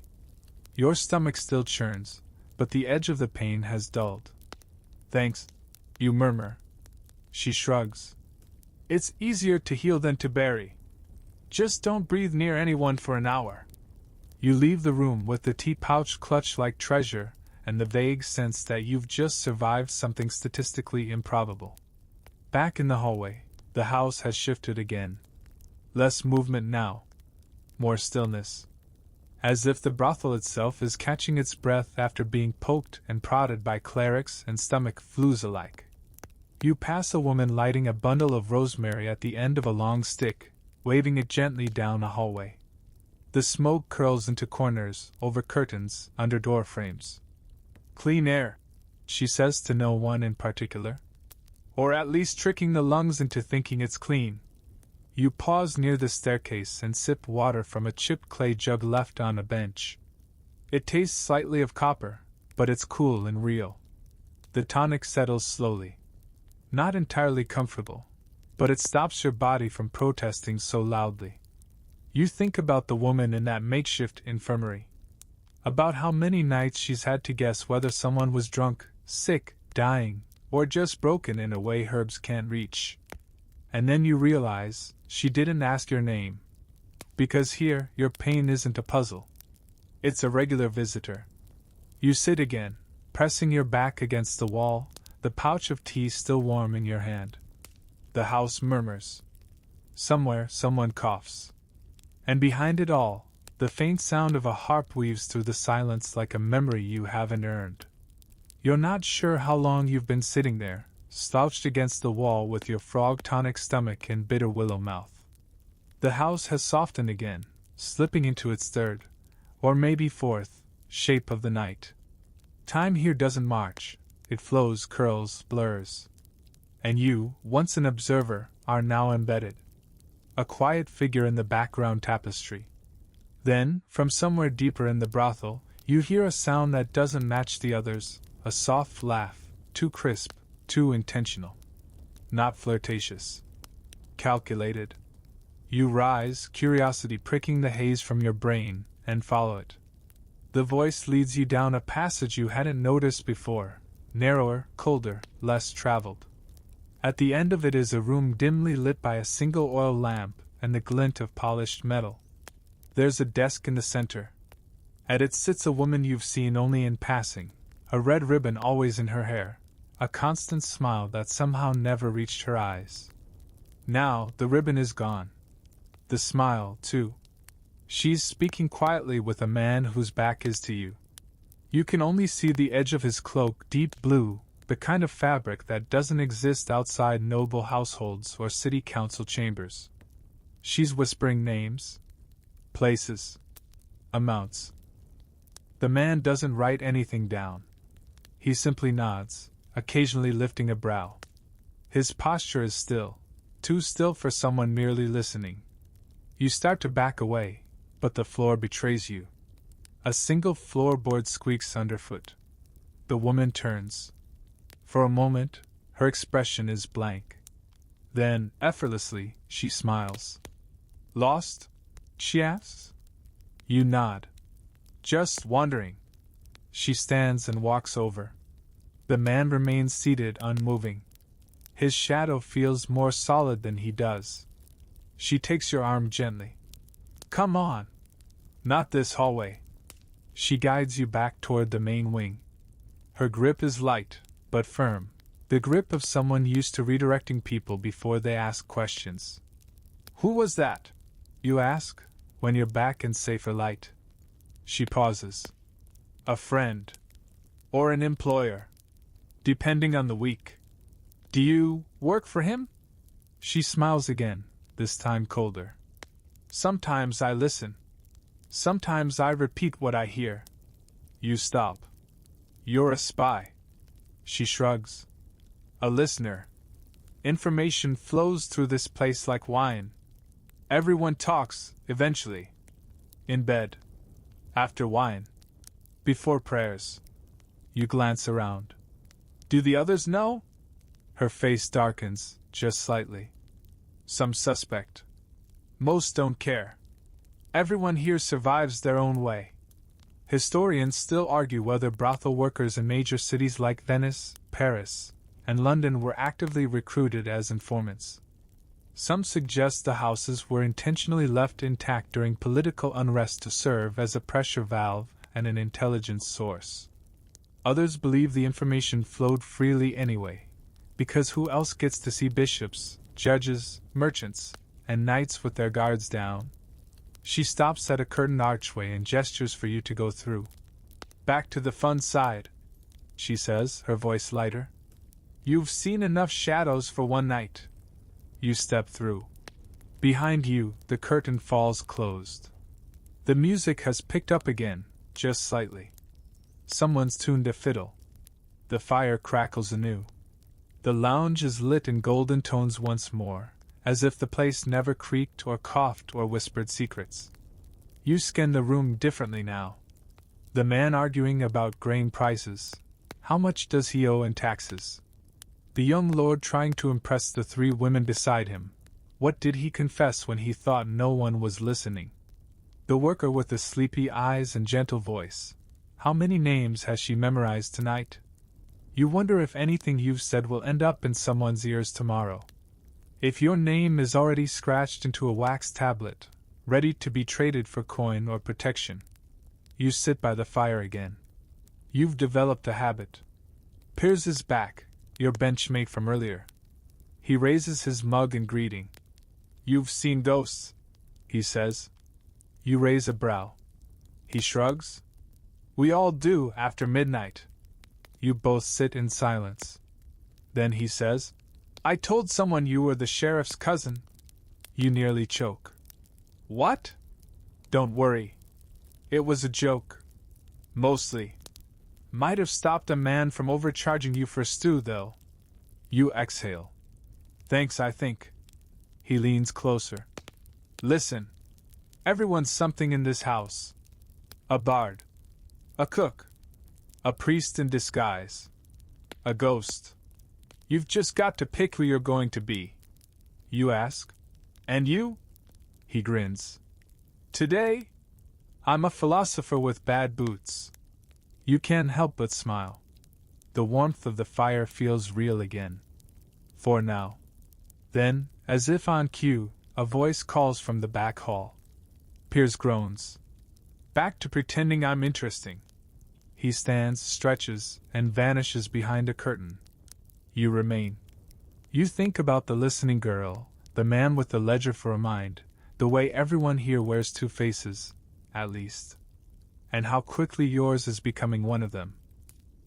Your stomach still churns, but the edge of the pain has dulled. Thanks, you murmur. She shrugs. It's easier to heal than to bury. Just don't breathe near anyone for an hour. You leave the room with the tea pouch clutched like treasure and the vague sense that you've just survived something statistically improbable. Back in the hallway, the house has shifted again. Less movement now. More stillness. As if the brothel itself is catching its breath after being poked and prodded by clerics and stomach flus alike. You pass a woman lighting a bundle of rosemary at the end of a long stick, waving it gently down a hallway. The smoke curls into corners, over curtains, under door frames. Clean air, she says to no one in particular. Or at least tricking the lungs into thinking it's clean. You pause near the staircase and sip water from a chipped clay jug left on a bench. It tastes slightly of copper, but it's cool and real. The tonic settles slowly. Not entirely comfortable, but it stops your body from protesting so loudly. You think about the woman in that makeshift infirmary. About how many nights she's had to guess whether someone was drunk, sick, dying, or just broken in a way herbs can't reach. And then you realize she didn't ask your name. Because here, your pain isn't a puzzle. It's a regular visitor. You sit again, pressing your back against the wall, the pouch of tea still warm in your hand. The house murmurs. Somewhere, someone coughs. And behind it all, the faint sound of a harp weaves through the silence like a memory you haven't earned. You're not sure how long you've been sitting there, slouched against the wall with your frog tonic stomach and bitter willow mouth. The house has softened again, slipping into its third, or maybe fourth, shape of the night. Time here doesn't march, It flows, curls, blurs. And you, once an observer, are now embedded. A quiet figure in the background tapestry. Then, from somewhere deeper in the brothel, you hear a sound that doesn't match the others, a soft laugh, too crisp, too intentional. Not flirtatious. Calculated. You rise, curiosity pricking the haze from your brain, and follow it. The voice leads you down a passage you hadn't noticed before, narrower, colder, less traveled. At the end of it is a room dimly lit by a single oil lamp and the glint of polished metal. There's a desk in the center. At it sits a woman you've seen only in passing, a red ribbon always in her hair, a constant smile that somehow never reached her eyes. Now, the ribbon is gone. The smile, too. She's speaking quietly with a man whose back is to you. You can only see the edge of his cloak, deep blue, the kind of fabric that doesn't exist outside noble households or city council chambers. She's whispering names, places, amounts. The man doesn't write anything down. He simply nods, occasionally lifting a brow. His posture is still, too still for someone merely listening. You start to back away, but the floor betrays you. A single floorboard squeaks underfoot. The woman turns. For a moment, her expression is blank. Then, effortlessly, she smiles. Lost? She asks. You nod. Just wondering. She stands and walks over. The man remains seated, unmoving. His shadow feels more solid than he does. She takes your arm gently. Come on. Not this hallway. She guides you back toward the main wing. Her grip is light, but firm, the grip of someone used to redirecting people before they ask questions. Who was that? You ask, when you're back in safer light. She pauses. A friend. Or an employer. Depending on the week. Do you work for him? She smiles again, this time colder. Sometimes I listen. Sometimes I repeat what I hear. You stop. You're a spy. She shrugs. A listener. Information flows through this place like wine. Everyone talks, eventually. In bed. After wine. Before prayers. You glance around. Do the others know? Her face darkens, just slightly. Some suspect. Most don't care. Everyone here survives their own way. Historians still argue whether brothel workers in major cities like Venice, Paris, and London were actively recruited as informants. Some suggest the houses were intentionally left intact during political unrest to serve as a pressure valve and an intelligence source. Others believe the information flowed freely anyway, because who else gets to see bishops, judges, merchants, and knights with their guards down? She stops at a curtained archway and gestures for you to go through. Back to the fun side, she says, her voice lighter. You've seen enough shadows for one night. You step through. Behind you, the curtain falls closed. The music has picked up again, just slightly. Someone's tuned a fiddle. The fire crackles anew. The lounge is lit in golden tones once more, as if the place never creaked or coughed or whispered secrets. You scan the room differently now. The man arguing about grain prices. How much does he owe in taxes? The young lord trying to impress the three women beside him. What did he confess when he thought no one was listening? The worker with the sleepy eyes and gentle voice. How many names has she memorized tonight? You wonder if anything you've said will end up in someone's ears tomorrow. If your name is already scratched into a wax tablet, ready to be traded for coin or protection. You sit by the fire again. You've developed a habit. Piers is back, your benchmate from earlier. He raises his mug in greeting. You've seen ghosts, he says. You raise a brow. He shrugs. We all do after midnight. You both sit in silence. Then he says, I told someone you were the sheriff's cousin. You nearly choke. What? Don't worry. It was a joke. Mostly. Might have stopped a man from overcharging you for stew, though. You exhale. Thanks, I think. He leans closer. Listen. Everyone's something in this house. A bard. A cook. A priest in disguise. A ghost. You've just got to pick who you're going to be. You ask? And you? He grins. Today? I'm a philosopher with bad boots. You can't help but smile. The warmth of the fire feels real again. For now. Then, as if on cue, a voice calls from the back hall. Piers groans. Back to pretending I'm interesting. He stands, stretches, and vanishes behind a curtain. You remain. You think about the listening girl, the man with the ledger for a mind, the way everyone here wears two faces, at least. And how quickly yours is becoming one of them.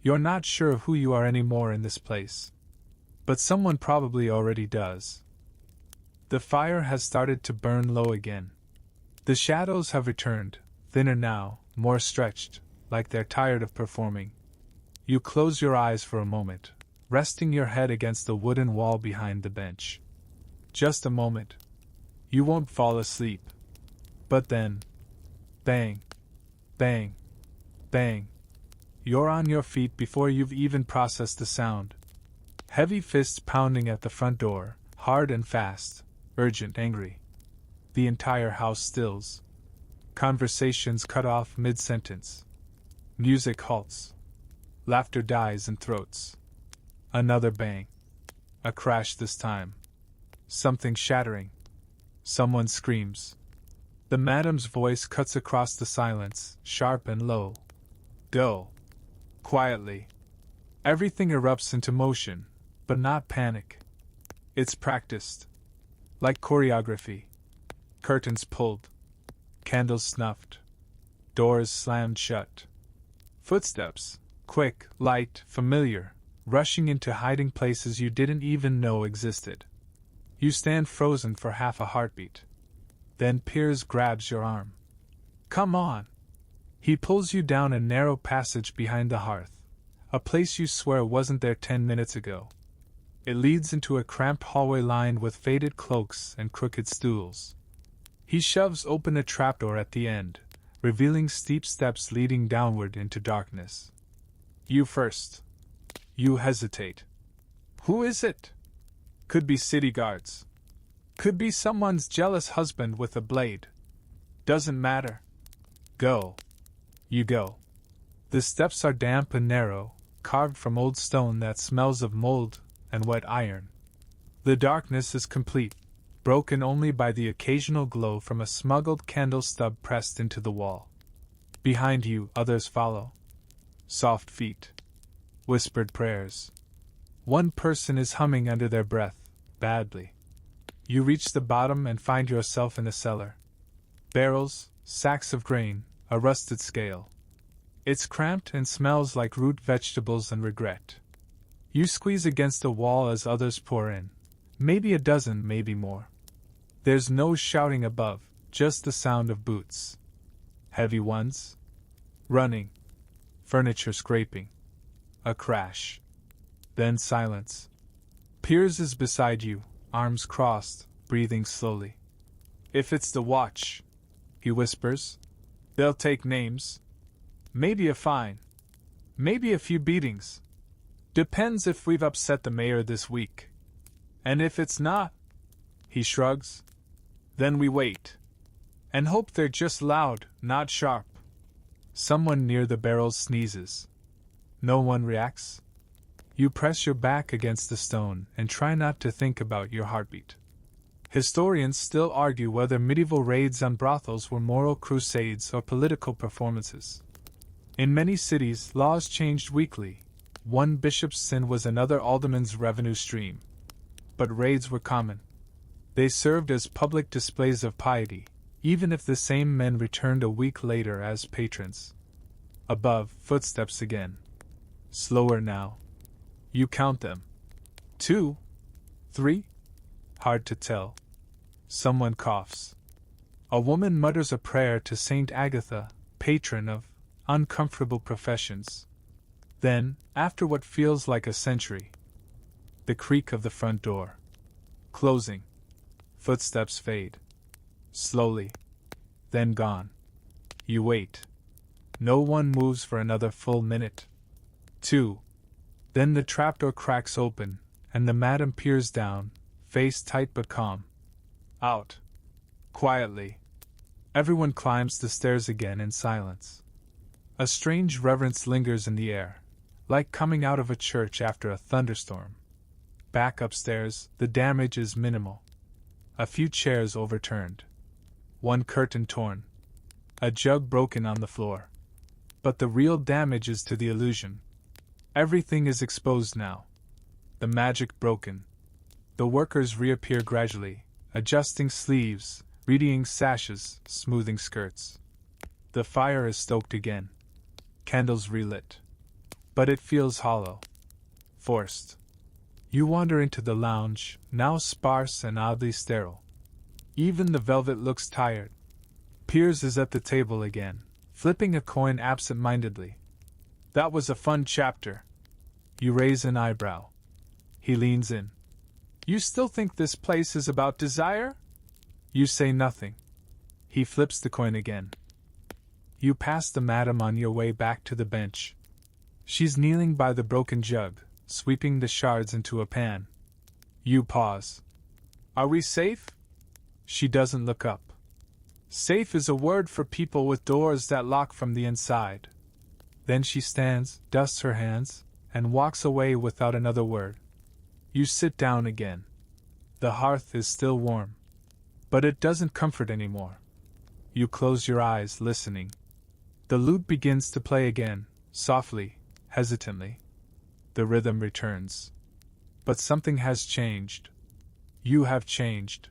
You're not sure of who you are anymore in this place. But someone probably already does. The fire has started to burn low again. The shadows have returned, thinner now, more stretched, like they're tired of performing. You close your eyes for a moment, resting your head against the wooden wall behind the bench. Just a moment. You won't fall asleep. But then, bang, bang, bang. You're on your feet before you've even processed the sound. Heavy fists pounding at the front door, hard and fast, urgent, angry. The entire house stills. Conversations cut off mid-sentence. Music halts. Laughter dies in throats. Another bang. A crash this time. Something shattering. Someone screams. The madam's voice cuts across the silence, sharp and low. Dull. Quietly. Everything erupts into motion, but not panic. It's practiced. Like choreography. Curtains pulled. Candles snuffed. Doors slammed shut. Footsteps, quick, light, familiar, rushing into hiding places you didn't even know existed. You stand frozen for half a heartbeat. Then Piers grabs your arm. Come on! He pulls you down a narrow passage behind the hearth, a place you swear wasn't there 10 minutes ago. It leads into a cramped hallway lined with faded cloaks and crooked stools. He shoves open a trapdoor at the end, revealing steep steps leading downward into darkness. You first. You hesitate. Who is it? Could be city guards. Could be someone's jealous husband with a blade. Doesn't matter. Go. You go. The steps are damp and narrow, carved from old stone that smells of mold and wet iron. The darkness is complete, broken only by the occasional glow from a smuggled candle stub pressed into the wall. Behind you, others follow. Soft feet. Whispered prayers. One person is humming under their breath, badly. You reach the bottom and find yourself in a cellar. Barrels, sacks of grain, a rusted scale. It's cramped and smells like root vegetables and regret. You squeeze against the wall as others pour in. Maybe a dozen, maybe more. There's no shouting above, just the sound of boots. Heavy ones. Running. Furniture scraping. A crash. Then silence. Piers is beside you, arms crossed, breathing slowly. If it's the watch, he whispers, they'll take names. Maybe a fine. Maybe a few beatings. Depends if we've upset the mayor this week. And if it's not, he shrugs, then we wait. And hope they're just loud, not sharp. Someone near the barrels sneezes. No one reacts. You press your back against the stone and try not to think about your heartbeat. Historians still argue whether medieval raids on brothels were moral crusades or political performances. In many cities, laws changed weekly. One bishop's sin was another alderman's revenue stream. But raids were common. They served as public displays of piety, even if the same men returned a week later as patrons. Above, footsteps again. Slower now. You count them. 2, 3. Hard to tell. Someone coughs. A woman mutters a prayer to Saint Agatha, patron of uncomfortable professions. Then, after what feels like a century, the creak of the front door. Closing. Footsteps fade. Slowly. Then gone. You wait. No one moves for another full minute. 2. Then the trapdoor cracks open, and the madam peers down, face tight but calm. Out. Quietly. Everyone climbs the stairs again in silence. A strange reverence lingers in the air, like coming out of a church after a thunderstorm. Back upstairs, the damage is minimal. A few chairs overturned. One curtain torn. A jug broken on the floor. But the real damage is to the illusion. Everything is exposed now. The magic broken. The workers reappear gradually, adjusting sleeves, readying sashes, smoothing skirts. The fire is stoked again. Candles relit. But it feels hollow. Forced. You wander into the lounge, now sparse and oddly sterile. Even the velvet looks tired. Piers is at the table again, flipping a coin absent-mindedly. That was a fun chapter. You raise an eyebrow. He leans in. You still think this place is about desire? You say nothing. He flips the coin again. You pass the madam on your way back to the bench. She's kneeling by the broken jug, sweeping the shards into a pan. You pause. Are we safe? She doesn't look up. Safe is a word for people with doors that lock from the inside. Then she stands, dusts her hands, and walks away without another word. You sit down again. The hearth is still warm. But it doesn't comfort anymore. You close your eyes, listening. The lute begins to play again, softly, hesitantly. The rhythm returns. But something has changed. You have changed.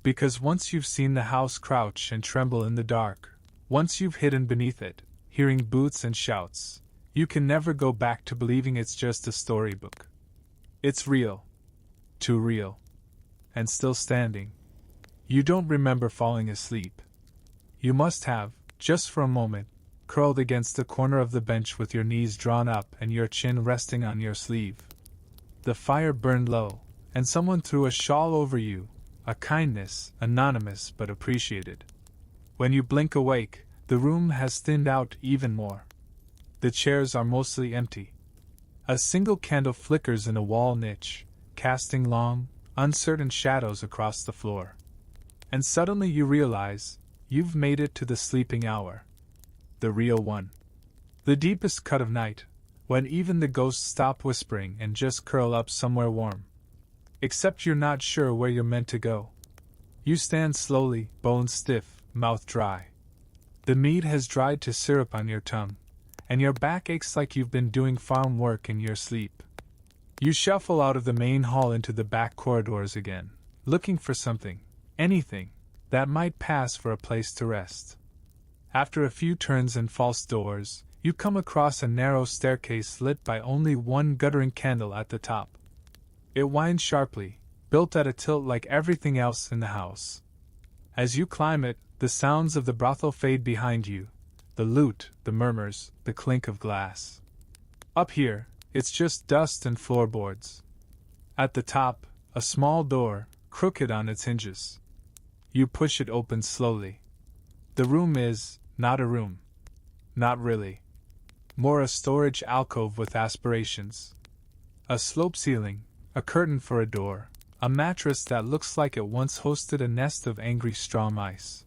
Because once you've seen the house crouch and tremble in the dark, once you've hidden beneath it, hearing boots and shouts, you can never go back to believing it's just a storybook. It's real. Too real. And still standing. You don't remember falling asleep. You must have, just for a moment, curled against the corner of the bench with your knees drawn up and your chin resting on your sleeve. The fire burned low, and someone threw a shawl over you, a kindness, anonymous but appreciated. When you blink awake, the room has thinned out even more. The chairs are mostly empty. A single candle flickers in a wall niche, casting long, uncertain shadows across the floor. And suddenly you realize, you've made it to the sleeping hour. The real one. The deepest cut of night, when even the ghosts stop whispering and just curl up somewhere warm. Except you're not sure where you're meant to go. You stand slowly, bones stiff, mouth dry. The mead has dried to syrup on your tongue, and your back aches like you've been doing farm work in your sleep. You shuffle out of the main hall into the back corridors again, looking for something, anything, that might pass for a place to rest. After a few turns and false doors, you come across a narrow staircase lit by only one guttering candle at the top. It winds sharply, built at a tilt like everything else in the house. As you climb it, the sounds of the brothel fade behind you, the lute, the murmurs, the clink of glass. Up here, it's just dust and floorboards. At the top, a small door, crooked on its hinges. You push it open slowly. The room is not a room. Not really. More a storage alcove with aspirations. A slope ceiling, a curtain for a door, a mattress that looks like it once hosted a nest of angry straw mice.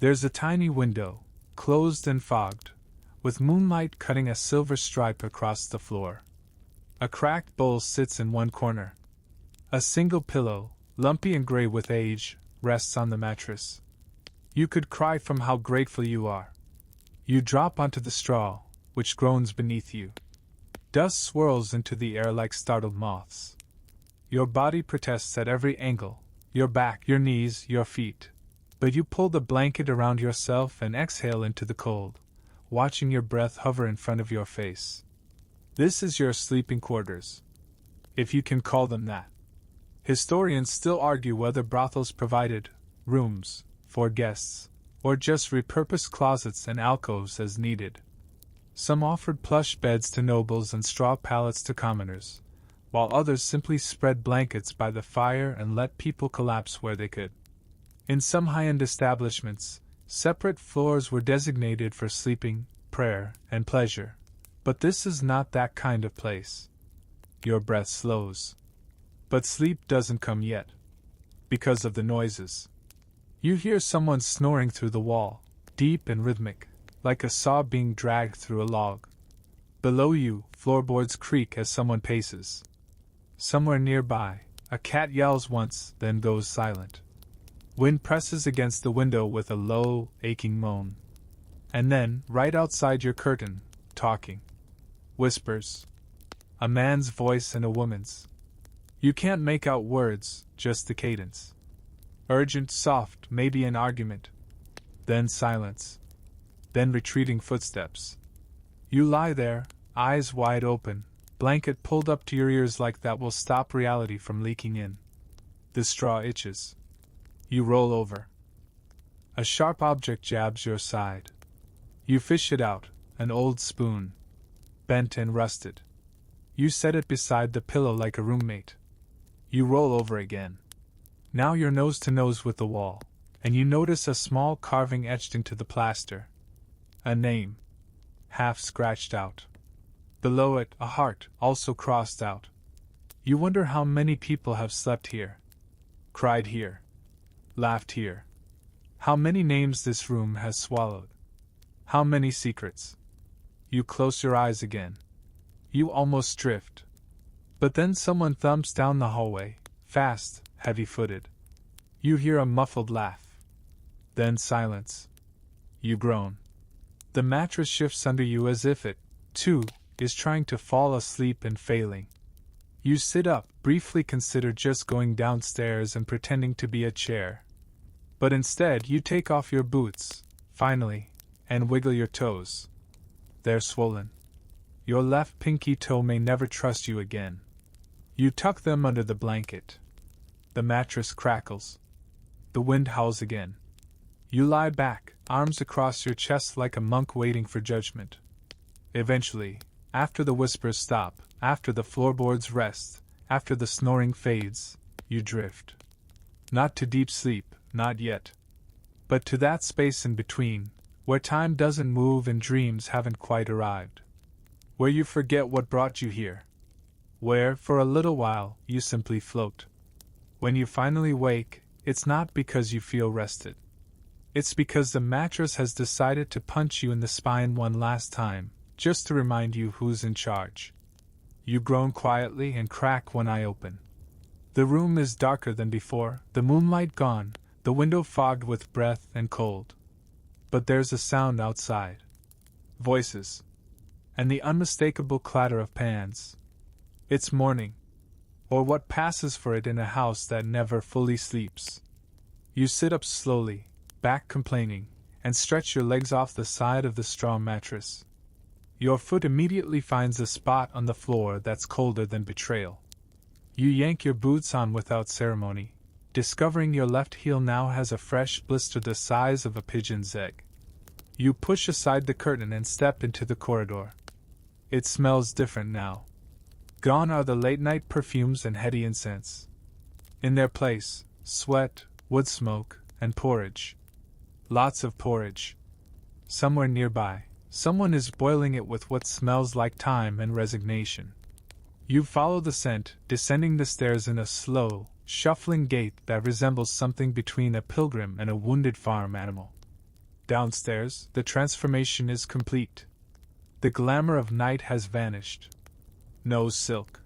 There's a tiny window, closed and fogged, with moonlight cutting a silver stripe across the floor. A cracked bowl sits in one corner. A single pillow, lumpy and gray with age, rests on the mattress. You could cry from how grateful you are. You drop onto the straw, which groans beneath you. Dust swirls into the air like startled moths. Your body protests at every angle, your back, your knees, your feet. But you pull the blanket around yourself and exhale into the cold, watching your breath hover in front of your face. This is your sleeping quarters. If you can call them that. Historians still argue whether brothels provided rooms for guests, or just repurposed closets and alcoves as needed. Some offered plush beds to nobles and straw pallets to commoners, while others simply spread blankets by the fire and let people collapse where they could. In some high-end establishments, separate floors were designated for sleeping, prayer, and pleasure, but this is not that kind of place. Your breath slows. But sleep doesn't come yet. Because of the noises. You hear someone snoring through the wall, deep and rhythmic, like a saw being dragged through a log. Below you, floorboards creak as someone paces. Somewhere nearby, a cat yells once, then goes silent. Wind presses against the window with a low, aching moan. And then, right outside your curtain, talking. Whispers. A man's voice and a woman's. You can't make out words, just the cadence. Urgent, soft, maybe an argument. Then silence. Then retreating footsteps. You lie there, eyes wide open, blanket pulled up to your ears like that will stop reality from leaking in. The straw itches. You roll over. A sharp object jabs your side. You fish it out, an old spoon. Bent and rusted. You set it beside the pillow like a roommate. You roll over again. Now you're nose to nose with the wall, and you notice a small carving etched into the plaster. A name. Half scratched out. Below it, a heart, also crossed out. You wonder how many people have slept here. Cried here. Laughed here. How many names this room has swallowed. How many secrets. You close your eyes again. You almost drift. But then someone thumps down the hallway, fast, heavy-footed. You hear a muffled laugh. Then silence. You groan. The mattress shifts under you as if it, too, is trying to fall asleep and failing. You sit up, briefly consider just going downstairs and pretending to be a chair. But instead you take off your boots, finally, and wiggle your toes. They're swollen. Your left pinky toe may never trust you again. You tuck them under the blanket. The mattress crackles. The wind howls again. You lie back, arms across your chest like a monk waiting for judgment. Eventually, after the whispers stop, after the floorboards rest, after the snoring fades, you drift. Not to deep sleep, not yet. But to that space in between, where time doesn't move and dreams haven't quite arrived. Where you forget what brought you here. Where, for a little while, you simply float. When you finally wake, it's not because you feel rested. It's because the mattress has decided to punch you in the spine one last time, just to remind you who's in charge. You groan quietly and crack one eye open. The room is darker than before, the moonlight gone, the window fogged with breath and cold. But there's a sound outside. Voices. And the unmistakable clatter of pans. It's morning. Or what passes for it in a house that never fully sleeps. You sit up slowly, back complaining, and stretch your legs off the side of the straw mattress. Your foot immediately finds a spot on the floor that's colder than betrayal. You yank your boots on without ceremony, discovering your left heel now has a fresh blister the size of a pigeon's egg. You push aside the curtain and step into the corridor. It smells different now. Gone are the late-night perfumes and heady incense. In their place, sweat, wood smoke, and porridge. Lots of porridge. Somewhere nearby, someone is boiling it with what smells like time and resignation. You follow the scent, descending the stairs in a slow, shuffling gait that resembles something between a pilgrim and a wounded farm animal. Downstairs, the transformation is complete. The glamour of night has vanished. No silk.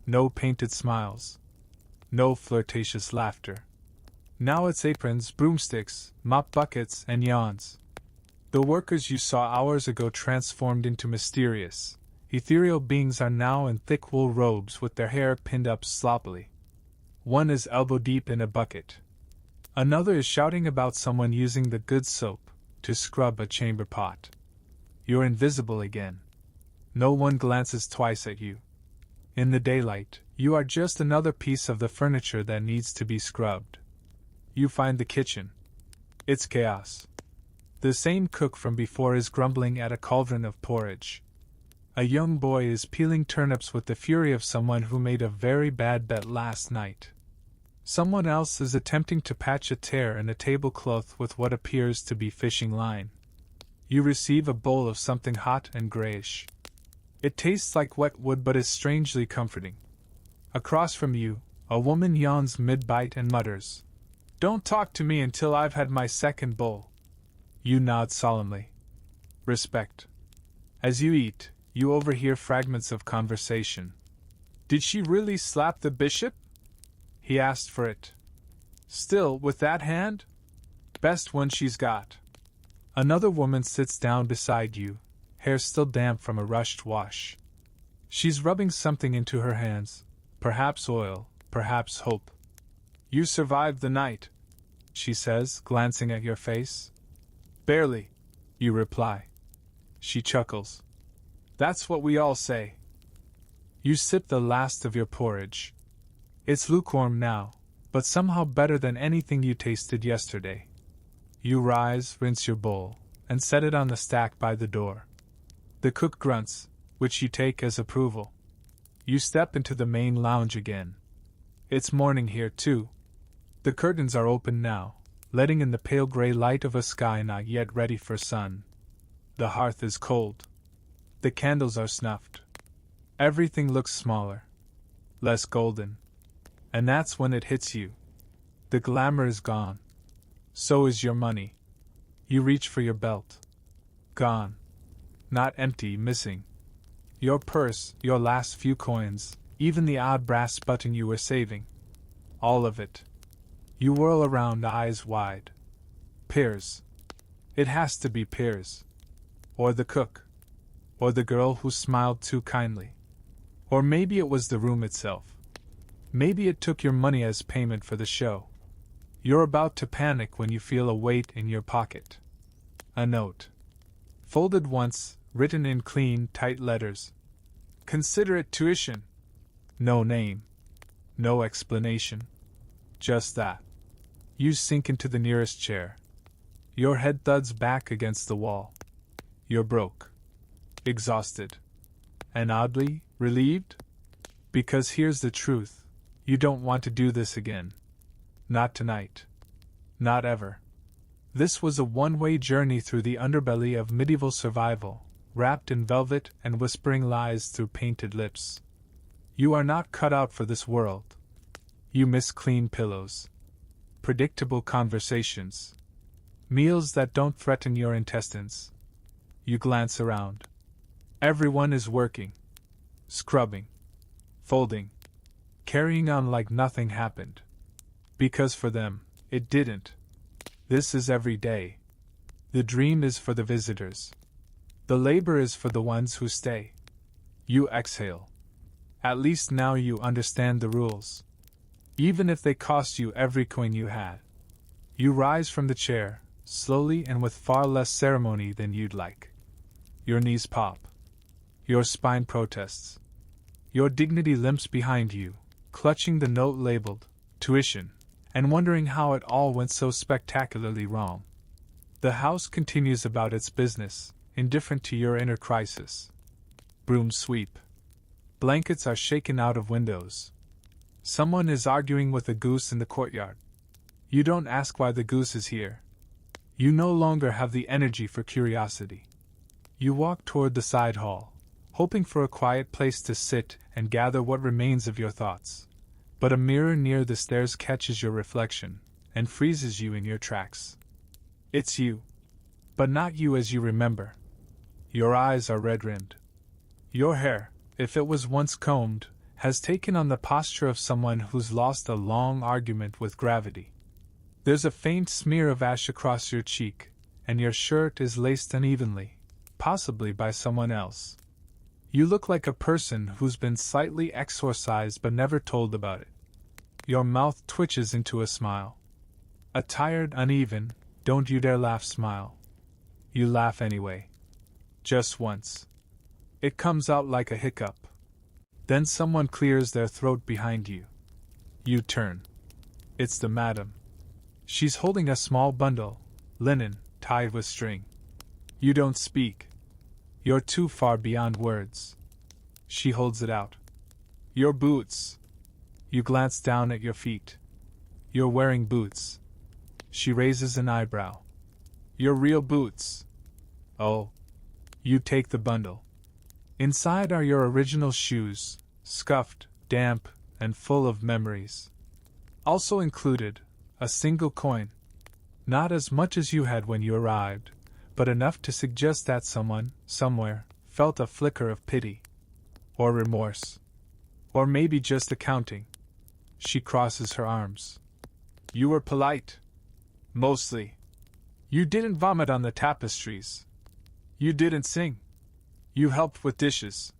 No painted smiles. No flirtatious laughter. Now it's aprons, broomsticks, mop buckets, and yawns. The workers you saw hours ago transformed into mysterious, ethereal beings are now in thick wool robes with their hair pinned up sloppily. One is elbow deep in a bucket. Another is shouting about someone using the good soap to scrub a chamber pot. You're invisible again. No one glances twice at you. In the daylight, you are just another piece of the furniture that needs to be scrubbed. You find the kitchen. It's chaos. The same cook from before is grumbling at a cauldron of porridge. A young boy is peeling turnips with the fury of someone who made a very bad bet last night. Someone else is attempting to patch a tear in a tablecloth with what appears to be fishing line. You receive a bowl of something hot and grayish. It tastes like wet wood but is strangely comforting. Across from you, a woman yawns mid-bite and mutters, "Don't talk to me until I've had my second bowl." You nod solemnly. Respect. As you eat, you overhear fragments of conversation. "Did she really slap the bishop?" He asked for it. "Still, with that hand? Best one she's got." Another woman sits down beside you, hair still damp from a rushed wash. She's rubbing something into her hands, perhaps oil, perhaps hope. "You survived the night," she says, glancing at your face. "Barely," you reply. She chuckles. "That's what we all say." You sip the last of your porridge. It's lukewarm now, but somehow better than anything you tasted yesterday. You rise, rinse your bowl, and set it on the stack by the door. The cook grunts, which you take as approval. You step into the main lounge again. It's morning here, too. The curtains are open now, letting in the pale gray light of a sky not yet ready for sun. The hearth is cold. The candles are snuffed. Everything looks smaller, less golden. And that's when it hits you. The glamour is gone. So is your money. You reach for your belt. Gone. Not empty, missing. Your purse, your last few coins, even the odd brass button you were saving. All of it. You whirl around, eyes wide. Piers. It has to be Piers. Or the cook. Or the girl who smiled too kindly. Or maybe it was the room itself. Maybe it took your money as payment for the show. You're about to panic when you feel a weight in your pocket. A note. Folded once, written in clean, tight letters. "Consider it tuition." No name. No explanation. Just that. You sink into the nearest chair. Your head thuds back against the wall. You're broke. Exhausted. And oddly, relieved? Because here's the truth. You don't want to do this again. Not tonight. Not ever. This was a one-way journey through the underbelly of medieval survival, wrapped in velvet and whispering lies through painted lips. You are not cut out for this world. You miss clean pillows, predictable conversations, meals that don't threaten your intestines. You glance around. Everyone is working, scrubbing, folding, carrying on like nothing happened. Because for them, it didn't. This is every day. The dream is for the visitors. The labor is for the ones who stay. You exhale. At least now you understand the rules. Even if they cost you every coin you had. You rise from the chair, slowly and with far less ceremony than you'd like. Your knees pop. Your spine protests. Your dignity limps behind you, clutching the note labeled tuition, and wondering how it all went so spectacularly wrong. The house continues about its business, indifferent to your inner crisis. Brooms sweep. Blankets are shaken out of windows. Someone is arguing with a goose in the courtyard. You don't ask why the goose is here. You no longer have the energy for curiosity. You walk toward the side hall, hoping for a quiet place to sit and gather what remains of your thoughts. But a mirror near the stairs catches your reflection and freezes you in your tracks. It's you. But not you as you remember. Your eyes are red-rimmed. Your hair, if it was once combed, has taken on the posture of someone who's lost a long argument with gravity. There's a faint smear of ash across your cheek, and your shirt is laced unevenly, possibly by someone else. You look like a person who's been slightly exorcised but never told about it. Your mouth twitches into a smile. A tired, uneven, don't you dare laugh smile. You laugh anyway. Just once. It comes out like a hiccup. Then someone clears their throat behind you. You turn. It's the madam. She's holding a small bundle, linen, tied with string. You don't speak. You're too far beyond words. She holds it out. Your boots. You glance down at your feet. You're wearing boots. She raises an eyebrow. Your real boots. Oh. You take the bundle. Inside are your original shoes, scuffed, damp, and full of memories. Also included, a single coin. Not as much as you had when you arrived, but enough to suggest that someone, somewhere, felt a flicker of pity. Or remorse. Or maybe just accounting. She crosses her arms. You were polite. Mostly. You didn't vomit on the tapestries. You didn't sing. You helped with dishes.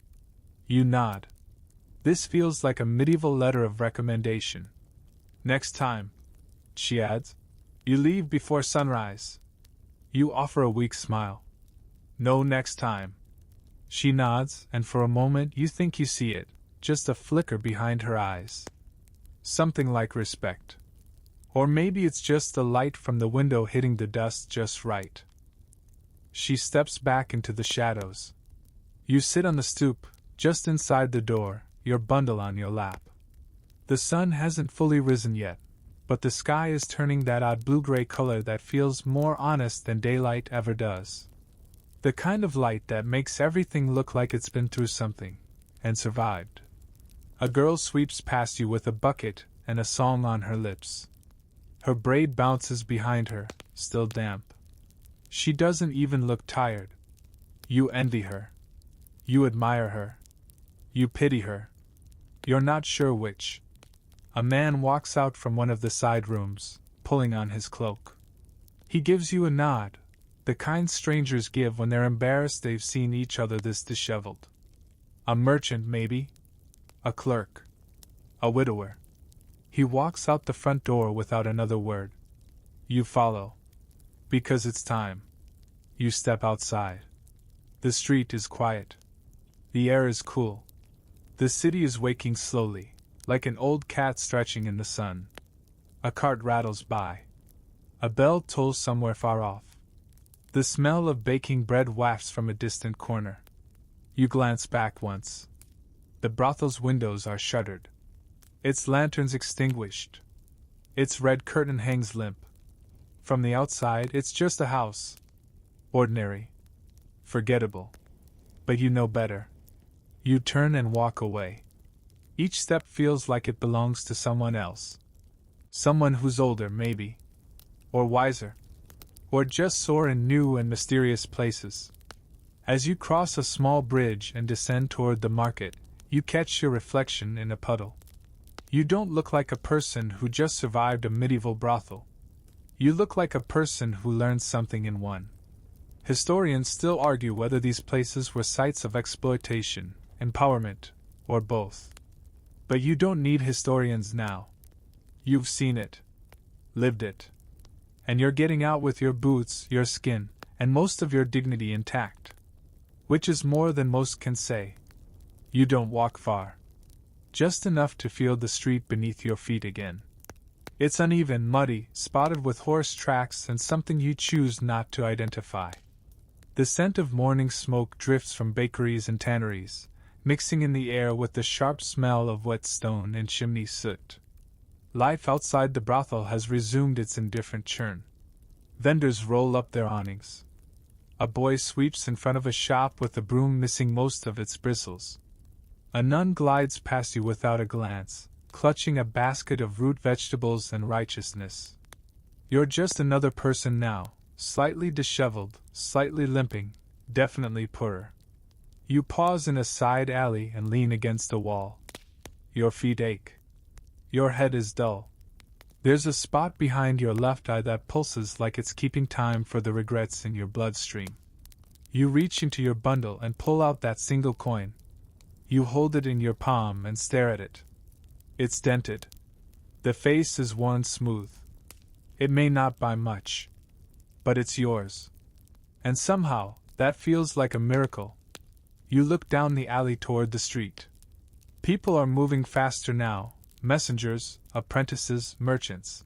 You nod. This feels like a medieval letter of recommendation. Next time, she adds, you leave before sunrise. You offer a weak smile. No next time. She nods, and for a moment you think you see it, just a flicker behind her eyes. Something like respect. Or maybe it's just the light from the window hitting the dust just right. She steps back into the shadows. You sit on the stoop, just inside the door, your bundle on your lap. The sun hasn't fully risen yet, but the sky is turning that odd blue-gray color that feels more honest than daylight ever does. The kind of light that makes everything look like it's been through something, and survived. A girl sweeps past you with a bucket and a song on her lips. Her braid bounces behind her, still damp. She doesn't even look tired. You envy her. You admire her. You pity her. You're not sure which. A man walks out from one of the side rooms, pulling on his cloak. He gives you a nod, the kind strangers give when they're embarrassed they've seen each other this disheveled. A merchant, maybe? A clerk? A widower? He walks out the front door without another word. You follow. Because it's time. You step outside. The street is quiet. The air is cool. The city is waking slowly, like an old cat stretching in the sun. A cart rattles by. A bell tolls somewhere far off. The smell of baking bread wafts from a distant corner. You glance back once. The brothel's windows are shuttered. Its lanterns extinguished. Its red curtain hangs limp. From the outside, it's just a house. Ordinary. Forgettable. But you know better. You turn and walk away. Each step feels like it belongs to someone else. Someone who's older, maybe. Or wiser. Or just soar in new and mysterious places. As you cross a small bridge and descend toward the market, you catch your reflection in a puddle. You don't look like a person who just survived a medieval brothel. You look like a person who learned something in one. Historians still argue whether these places were sites of exploitation, empowerment, or both. But you don't need historians now. You've seen it. Lived it. And you're getting out with your boots, your skin, and most of your dignity intact. Which is more than most can say. You don't walk far. Just enough to feel the street beneath your feet again. It's uneven, muddy, spotted with horse tracks and something you choose not to identify. The scent of morning smoke drifts from bakeries and tanneries, mixing in the air with the sharp smell of wet stone and chimney soot. Life outside the brothel has resumed its indifferent churn. Vendors roll up their awnings. A boy sweeps in front of a shop with a broom missing most of its bristles. A nun glides past you without a glance, clutching a basket of root vegetables and righteousness. You're just another person now, slightly disheveled, slightly limping, definitely poorer. You pause in a side alley and lean against a wall. Your feet ache. Your head is dull. There's a spot behind your left eye that pulses like it's keeping time for the regrets in your bloodstream. You reach into your bundle and pull out that single coin. You hold it in your palm and stare at it. It's dented. The face is worn smooth. It may not buy much. But it's yours. And somehow, that feels like a miracle. You look down the alley toward the street. People are moving faster now. Messengers, apprentices, merchants.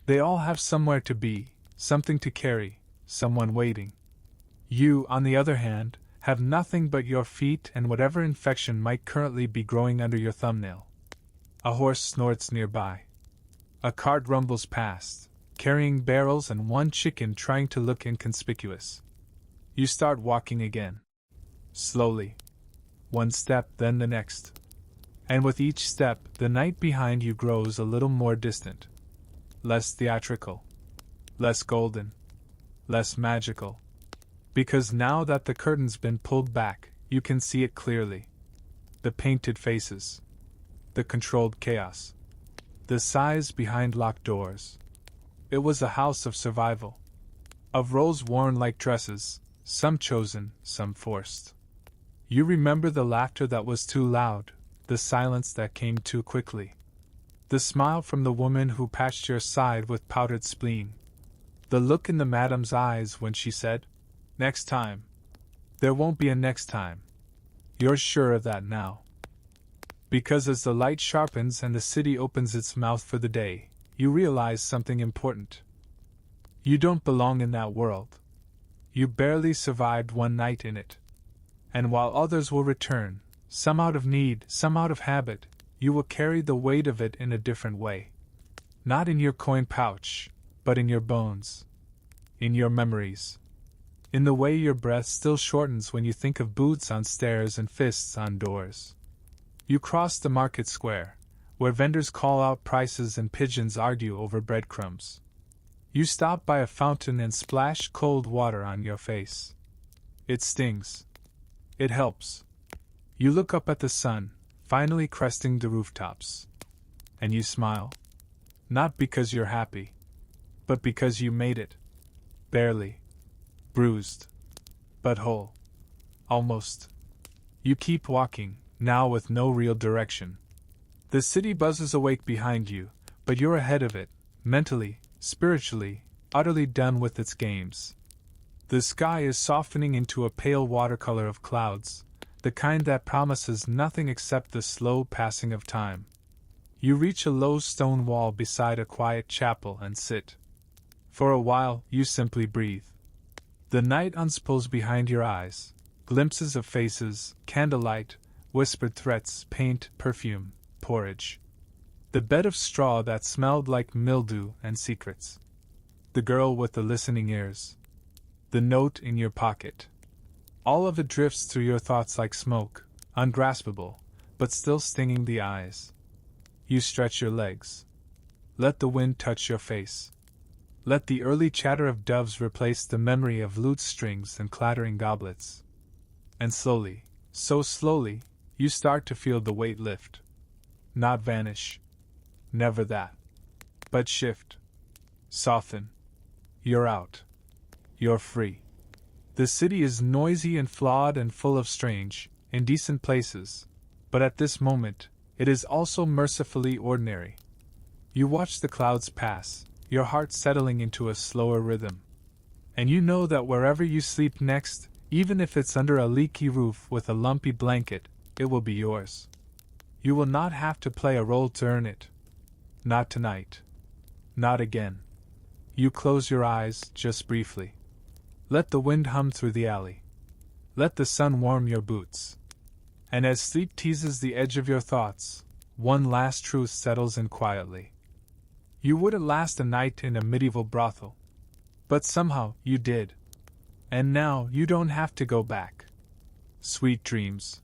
They all have somewhere to be, something to carry, someone waiting. You, on the other hand, have nothing but your feet and whatever infection might currently be growing under your thumbnail. A horse snorts nearby. A cart rumbles past, carrying barrels and one chicken trying to look inconspicuous. You start walking again. Slowly. One step, then the next. And with each step, the night behind you grows a little more distant. Less theatrical. Less golden. Less magical. Because now that the curtain's been pulled back, you can see it clearly. The painted faces. The controlled chaos. The sighs behind locked doors. It was a house of survival. Of roles worn like dresses, some chosen, some forced. You remember the laughter that was too loud, the silence that came too quickly. The smile from the woman who patched your side with powdered spleen. The look in the madam's eyes when she said, "Next time." There won't be a next time. You're sure of that now. Because as the light sharpens and the city opens its mouth for the day, you realize something important. You don't belong in that world. You barely survived one night in it. And while others will return, some out of need, some out of habit, you will carry the weight of it in a different way. Not in your coin pouch, but in your bones. In your memories. In the way your breath still shortens when you think of boots on stairs and fists on doors. You cross the market square, where vendors call out prices and pigeons argue over breadcrumbs. You stop by a fountain and splash cold water on your face. It stings. It helps. You look up at the sun, finally cresting the rooftops. And you smile. Not because you're happy, but because you made it. Barely. Bruised. But whole. Almost. You keep walking, now with no real direction. The city buzzes awake behind you, but you're ahead of it, mentally, spiritually, utterly done with its games. The sky is softening into a pale watercolor of clouds, the kind that promises nothing except the slow passing of time. You reach a low stone wall beside a quiet chapel and sit. For a while, you simply breathe. The night unspools behind your eyes, glimpses of faces, candlelight, whispered threats, paint, perfume, porridge. The bed of straw that smelled like mildew and secrets. The girl with the listening ears. The note in your pocket. All of it drifts through your thoughts like smoke, ungraspable, but still stinging the eyes. You stretch your legs. Let the wind touch your face. Let the early chatter of doves replace the memory of lute strings and clattering goblets. And slowly, so slowly, you start to feel the weight lift. Not vanish. Never that. But shift. Soften. You're out. You're free. The city is noisy and flawed and full of strange, indecent places, but at this moment, it is also mercifully ordinary. You watch the clouds pass, your heart settling into a slower rhythm. And you know that wherever you sleep next, even if it's under a leaky roof with a lumpy blanket, it will be yours. You will not have to play a role to earn it. Not tonight. Not again. You close your eyes, just briefly. Let the wind hum through the alley. Let the sun warm your boots. And as sleep teases the edge of your thoughts, one last truth settles in quietly. You wouldn't last a night in a medieval brothel. But somehow, you did. And now, you don't have to go back. Sweet dreams.